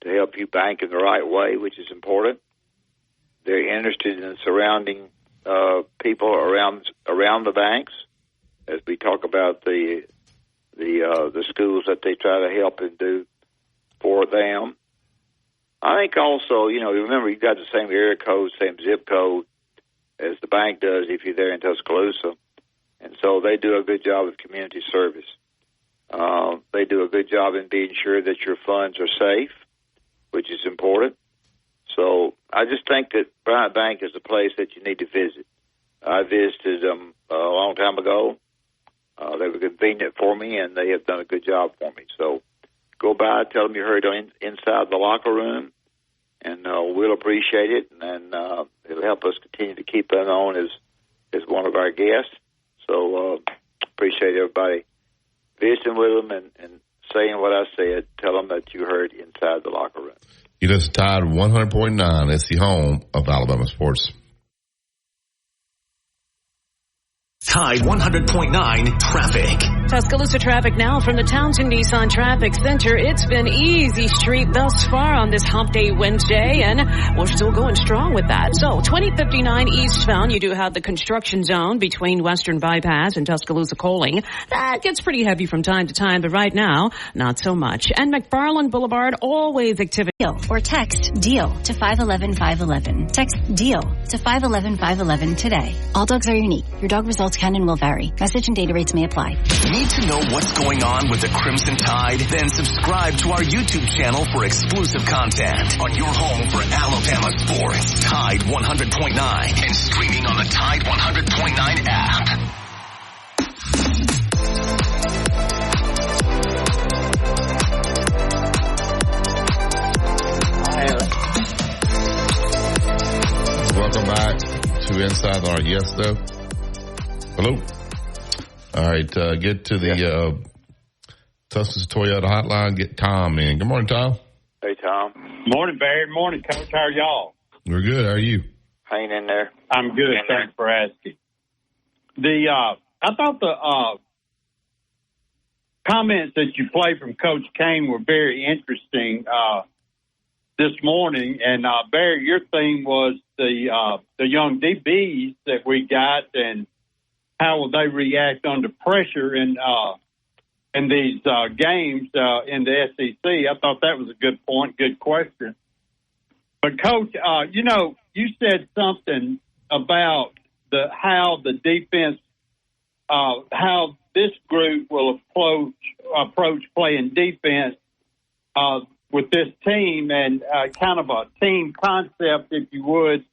Speaker 5: help you bank in the right way, which is important. They're interested in surrounding people around the banks, as we talk about the schools that they try to help and do for them. I think also, remember, you've got the same area code, same zip code as the bank does if you're there in Tuscaloosa. And so they do a good job of community service. They do a good job in being sure that your funds are safe, which is important. So I just think that Bryant Bank is a place that you need to visit. I visited them a long time ago. They were convenient for me, and they have done a good job for me. So go by, tell them you heard inside the locker room, and we'll appreciate it, and it'll help us continue to keep them on as one of our guests. So appreciate everybody visiting with them and saying what I said. Tell them that you heard inside the locker room.
Speaker 3: You listen to Tide 100.9. It's the home of Alabama sports.
Speaker 1: Tide 100.9 traffic.
Speaker 8: Tuscaloosa traffic now from the Townsend Nissan Traffic Center. It's been easy street thus far on this Hump Day Wednesday, and we're still going strong with that. So 2059 eastbound, you do have the construction zone between Western Bypass and Tuscaloosa Coaling. That gets pretty heavy from time to time, but right now, not so much. And McFarland Boulevard, always activity.
Speaker 12: Deal or text DEAL to 511-511. Text DEAL to 511-511 today. All dogs are unique. Your dog results can and will vary. Message and data rates may apply.
Speaker 1: Need to know what's going on with the Crimson Tide? Then subscribe to our YouTube channel for exclusive content on your home for Alabama sports. Tide 100.9 and streaming on the Tide 100.9 app.
Speaker 3: Welcome back to Inside the Art. Yes, though. Hello. All right, get to the Tuscaloosa Toyota hotline. Get Tom in. Good morning, Tom.
Speaker 5: Hey, Tom.
Speaker 6: Morning, Barry. Morning, Coach. How are y'all?
Speaker 3: We're good. How are you?
Speaker 5: Hanging in there.
Speaker 6: I'm good. Thanks for asking. I thought the comments that you played from Coach Kane were very interesting this morning. And Barry, your theme was the young DBs that we got and how will they react under pressure in these games in the SEC. I thought that was a good point, good question. But, Coach, you said something about how the defense, how this group will approach playing defense with this team and kind of a team concept, if you would,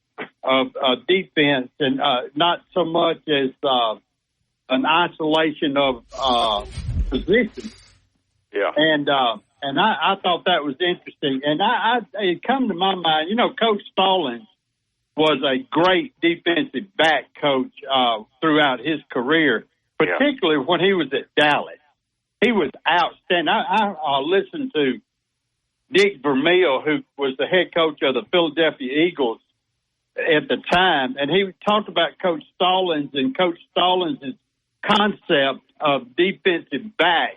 Speaker 6: of defense and not so much as an isolation of position.
Speaker 5: Yeah.
Speaker 6: And I thought that was interesting. And it come to my mind, Coach Stallings was a great defensive back coach throughout his career, particularly when he was at Dallas. He was outstanding. I listened to Dick Vermeil, who was the head coach of the Philadelphia Eagles at the time, and he talked about Coach Stallings and Coach Stallings' concept of defensive back,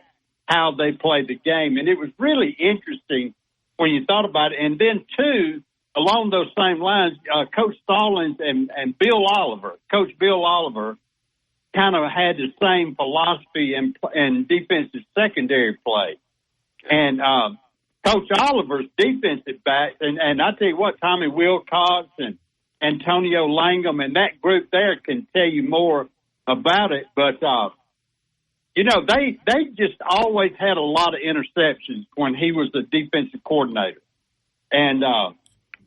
Speaker 6: how they play the game. And it was really interesting when you thought about it. And then, too, along those same lines, Coach Stallings and Coach Bill Oliver, kind of had the same philosophy in defensive secondary play. And Coach Oliver's defensive backs, and I tell you what, Tommy Wilcox and Antonio Langham and that group there can tell you more about it. But, they just always had a lot of interceptions when he was the defensive coordinator. And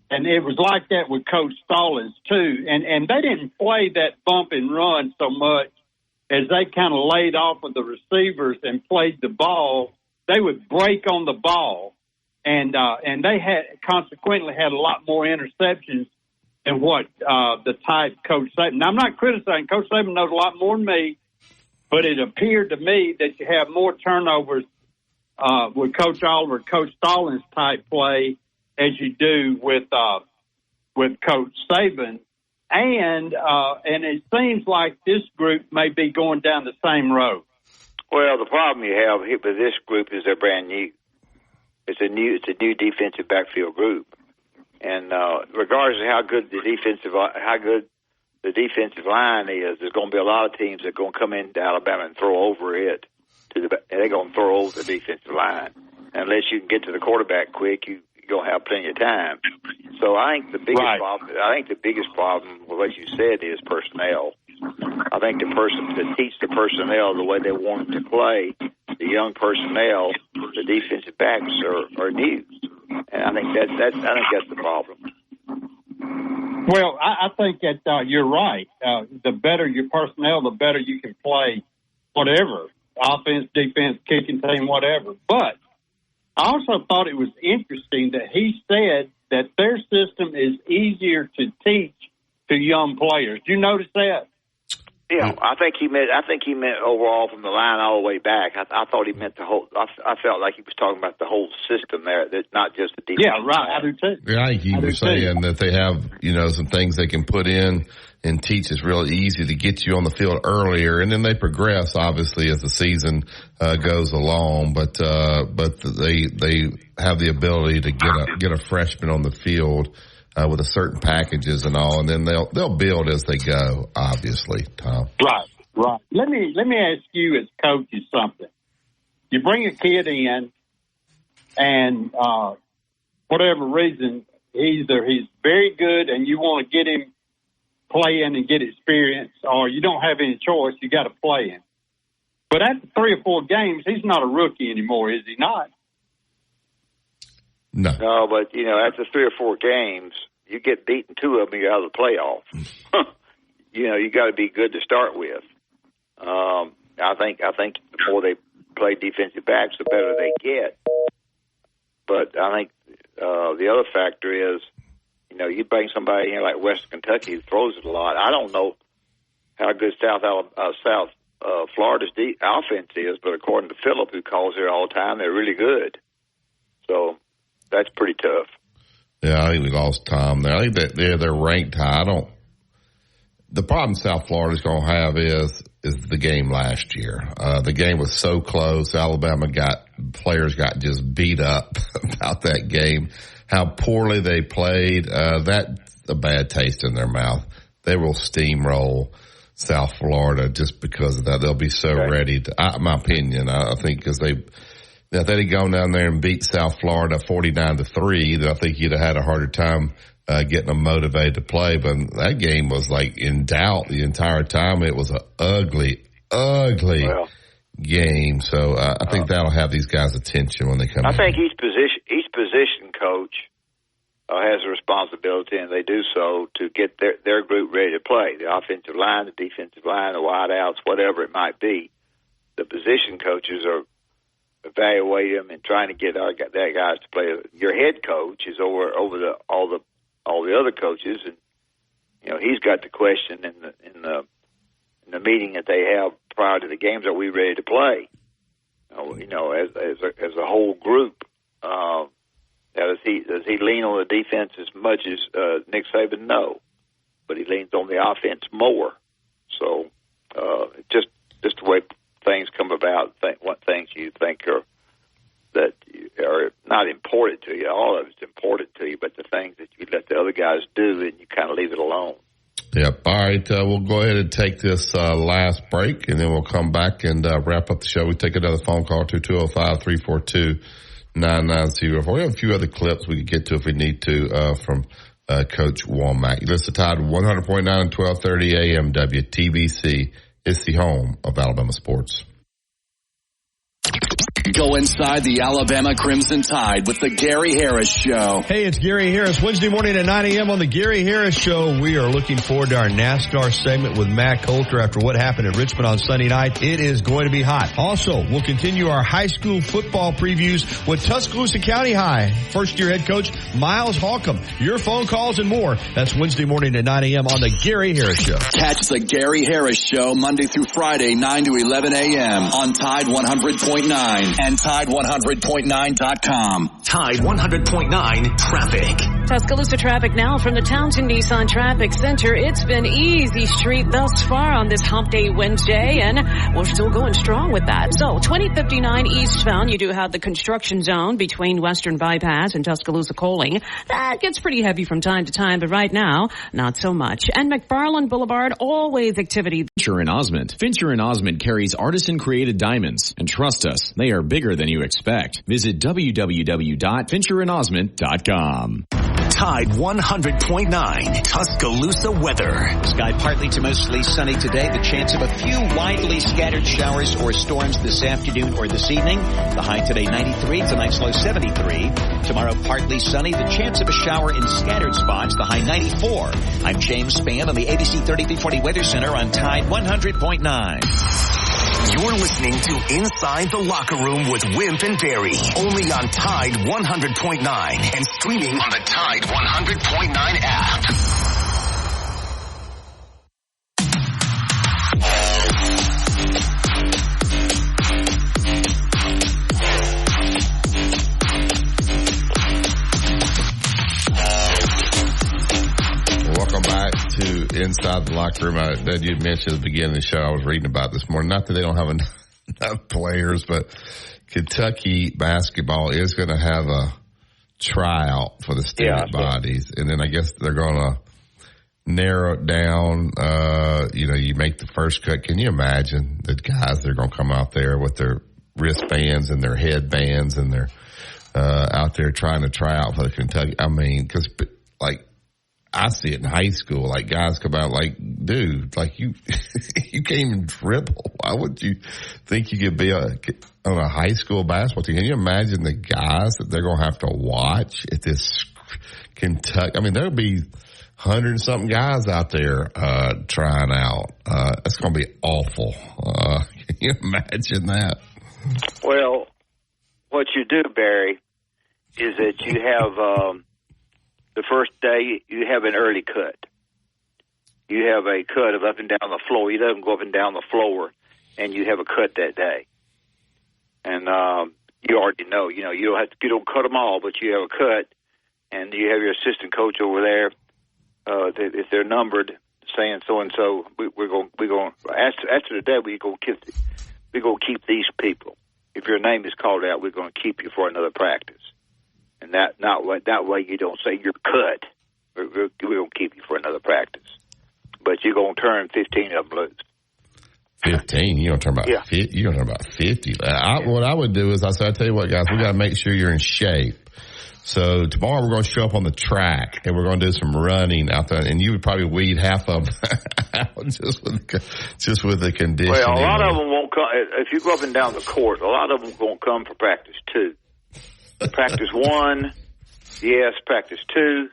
Speaker 6: it was like that with Coach Stallings, too. And they didn't play that bump and run so much as they kind of laid off of the receivers and played the ball. They would break on the ball. And they consequently had a lot more interceptions than what the type Coach Saban. Now, I'm not criticizing. Coach Saban knows a lot more than me, but it appeared to me that you have more turnovers with Coach Oliver, Coach Stallings type play as you do with Coach Saban. And it seems like this group may be going down the same road.
Speaker 5: Well, the problem you have with this group is they're brand new. It's a new defensive backfield group, and regardless of how good the defensive line is, there's going to be a lot of teams that are going to come into Alabama and throw over it. They're going to throw over the defensive line. Unless you can get to the quarterback quick, you're going to have plenty of time. So I think the biggest problem with what you said is personnel. I think to teach the personnel the way they want them to play, the young personnel, the defensive backs are new, and I think that's the problem.
Speaker 6: Well, I think that you're right. The better your personnel, the better you can play whatever, offense, defense, kicking team, whatever. But I also thought it was interesting that he said that their system is easier to teach to young players. Did you notice that?
Speaker 5: Yeah, I think he meant overall from the line all the way back. I thought he meant the whole. I felt like he was talking about the whole system there, that not just the defense.
Speaker 6: Yeah, right. I do too.
Speaker 3: Yeah, I think he was saying that they have, some things they can put in and teach. It's really easy to get you on the field earlier, and then they progress obviously as the season goes along. But they have the ability to get a freshman on the field with a certain packages and all, and then they'll build as they go. Obviously, Tom.
Speaker 6: Right. Let me ask you as coaches something. You bring a kid in, and whatever reason, either he's very good and you want to get him playing and get experience, or you don't have any choice, you got to play him. But after 3 or 4 games, he's not a rookie anymore, is he not?
Speaker 3: No,
Speaker 5: but after 3 or 4 games, you get beaten 2 of them, you're out of the playoffs. You got to be good to start with. I think the more they play defensive backs, the better they get. But I think the other factor is, you bring somebody in like Western Kentucky who throws it a lot. I don't know how good South Florida's offense is, but according to Phillip, who calls here all the time, they're really good. So that's pretty tough.
Speaker 3: Yeah, I think we lost Tom there. I think that they're ranked high. The problem South Florida's going to have is the game last year. The game was so close. Alabama players got just beat up about that game. How poorly they played, that's a bad taste in their mouth. They will steamroll South Florida just because of that. They'll be so ready to, my opinion, I think, because if they'd gone down there and beat South Florida 49-3, I think you'd have had a harder time getting them motivated to play. But that game was like in doubt the entire time. It was an ugly game. So I think that'll have these guys' attention when they come in.
Speaker 5: I think each position coach has a responsibility, and they do so, to get their group ready to play. The offensive line, the defensive line, the wideouts, whatever it might be. The position coaches are evaluating them and trying to get their guys to play. Your head coach is over all the other coaches, and he's got the question in the meeting that they have prior to the games: are we ready to play? As a whole group, does he lean on the defense as much as Nick Saban? No, but he leans on the offense more. So just the way things come about, what things you think are not important to you. All of it's important to you, but the things that you let the other guys do, and you kind of leave it alone.
Speaker 3: Yep. All right. We'll go ahead and take this last break, and then we'll come back and wrap up the show. We take another phone call to 205-342-9904. We have a few other clips we could get to if we need to from Coach Womack. You listen to Tide 100.9 and 1230 AM WTBC. It's the home of Alabama sports.
Speaker 9: Go inside the Alabama Crimson Tide with the Gary Harris Show.
Speaker 11: Hey, it's Gary Harris. Wednesday morning at 9 a.m. on the Gary Harris Show. We are looking forward to our NASCAR segment with Matt Coulter after what happened at Richmond on Sunday night. It is going to be hot. Also, we'll continue our high school football previews with Tuscaloosa County High. First-year head coach Miles Holcomb. Your phone calls and more. That's Wednesday morning at 9 a.m. on the Gary Harris Show.
Speaker 9: Catch the Gary Harris Show Monday through Friday, 9 to 11 a.m. on Tide 100.9 and Tide100.9.com.
Speaker 1: Tide 100.9 traffic.
Speaker 8: Tuscaloosa traffic now from the Townsend Nissan Traffic Center. It's been easy street thus far on this hump day Wednesday, and we're still going strong with that. So 2059 eastbound, you do have the construction zone between Western Bypass and Tuscaloosa Coaling. That gets pretty heavy from time to time, but right now, not so much. And McFarland Boulevard, always activity.
Speaker 23: Fincher and Osmond. Fincher and Osmond carries artisan-created diamonds. And trust us, they are bigger than you expect. Visit www.fincherandosmond.com.
Speaker 1: Tide 100.9 Tuscaloosa weather.
Speaker 10: Sky partly to mostly sunny today. The chance of a few widely scattered showers or storms this afternoon or this evening. The high today 93, tonight's low 73. Tomorrow partly sunny. The chance of a shower in scattered spots. The high 94. I'm James Spann on the ABC 3340 Weather Center on Tide 100.9.
Speaker 1: You're listening to Inside the Locker Room with Wimp and Barry, only on Tide 100.9 and streaming on the Tide 100.9 app.
Speaker 3: inside the locker room that you mentioned at the beginning of the show, I was reading about this morning. Not that they don't have enough players, but Kentucky basketball is going to have a tryout for the student bodies. And then I guess they're going to narrow it down. You make the first cut. Can you imagine the guys that are going to come out there with their wristbands and their headbands and they're out there trying to try out for the Kentucky? I mean, because like I see it in high school, like guys come out like, dude, like you can't even dribble. Why would you think you could be on a high school basketball team? Can you imagine the guys that they're going to have to watch at this Kentucky? I mean, there'll be 100-something guys out there trying out. It's going to be awful. Can you imagine that?
Speaker 5: Well, what you do, Barry, is that you have the first day you have an early cut. You have a cut of up and down the floor. He doesn't go up and down the floor, and you have a cut that day. And you already know, you don't cut them all, but you have a cut, and you have your assistant coach over there. If they're numbered, saying so and so, we're going after the day we're going to keep these people. If your name is called out, we're going to keep you for another practice. And that way you don't say you're cut. We're going to keep you for another practice. But you're going to turn 15 of them loose.
Speaker 3: 15? You're going to turn about 50? You're going to turn about 50. What I would do is I tell you what, guys, we got to make sure you're in shape. So tomorrow we're going to show up on the track and we're going to do some running out there. And you would probably weed half of them out just with the conditioning.
Speaker 5: Well, a lot of them won't come. If you go up and down the court, a lot of them won't come for practice 2. Practice 1, yes. Practice 2,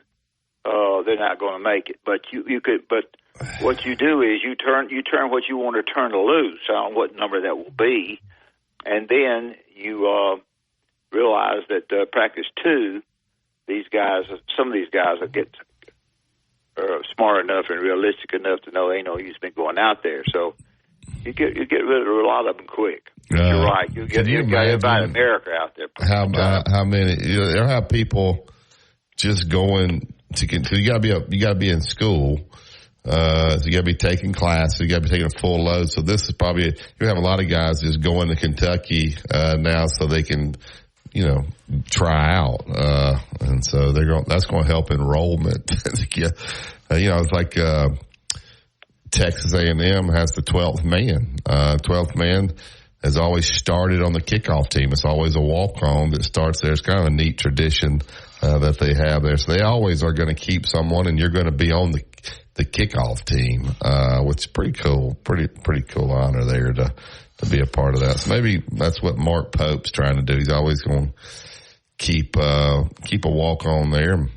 Speaker 5: they're not going to make it. But you could. But what you do is you turn what you want to turn to loose. I don't know what number that will be, and then you realize that practice 2, some of these guys will get smart enough and realistic enough to know ain't no use been going out there. So you get rid of a lot of them quick. You're right. You get everybody in America out there.
Speaker 3: How many? There have people just going to. You got to be in school. So you got to be taking classes. You got to be taking a full load. So this is probably you have a lot of guys just going to Kentucky now so they can try out. And so that's going to help enrollment. It's like Texas A&M has the 12th man. 12th man has always started on the kickoff team. It's always a walk-on that starts there. It's kind of a neat tradition that they have there. So they always are going to keep someone, and you're going to be on the kickoff team, which is pretty cool. Pretty cool honor there to be a part of that. So maybe that's what Mark Pope's trying to do. He's always going to keep a walk-on there.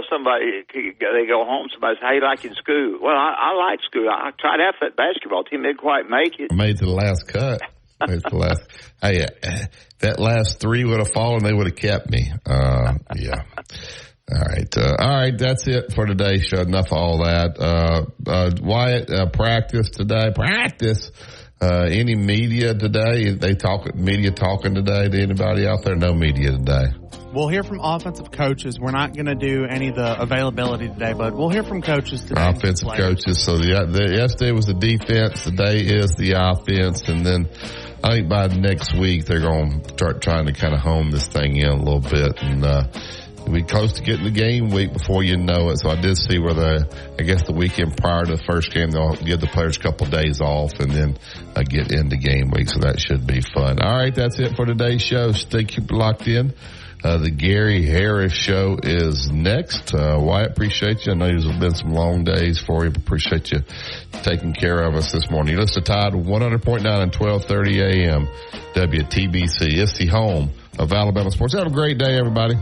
Speaker 5: Somebody, they go home, somebody says, how you like in school? Well, I like school. I tried out for that basketball team. They didn't quite make it.
Speaker 3: Made to the last cut. Hey, that last 3 would have fallen, they would have kept me. Yeah. All right. That's it for today's show. Enough of all that. Wyatt, practice today. Any media today? Media talking today to anybody out there? No media today.
Speaker 4: We'll hear from offensive coaches. We're not going to do any of the availability today, but we'll hear from coaches today.
Speaker 3: Offensive coaches. So yesterday was the defense. Today is the offense. And then I think by next week they're going to start trying to kind of hone this thing in a little bit. And we close to getting the game week before you know it. So I did see where the weekend prior to the first game, they'll give the players a couple of days off and then get into game week. So that should be fun. All right, that's it for today's show. Stay locked in. The Gary Harris Show is next. Wyatt, appreciate you. I know there's been some long days for you, but appreciate you taking care of us this morning. You listen to Tide 100.9 and 1230 AM WTBC. It's the home of Alabama sports. Have a great day, everybody.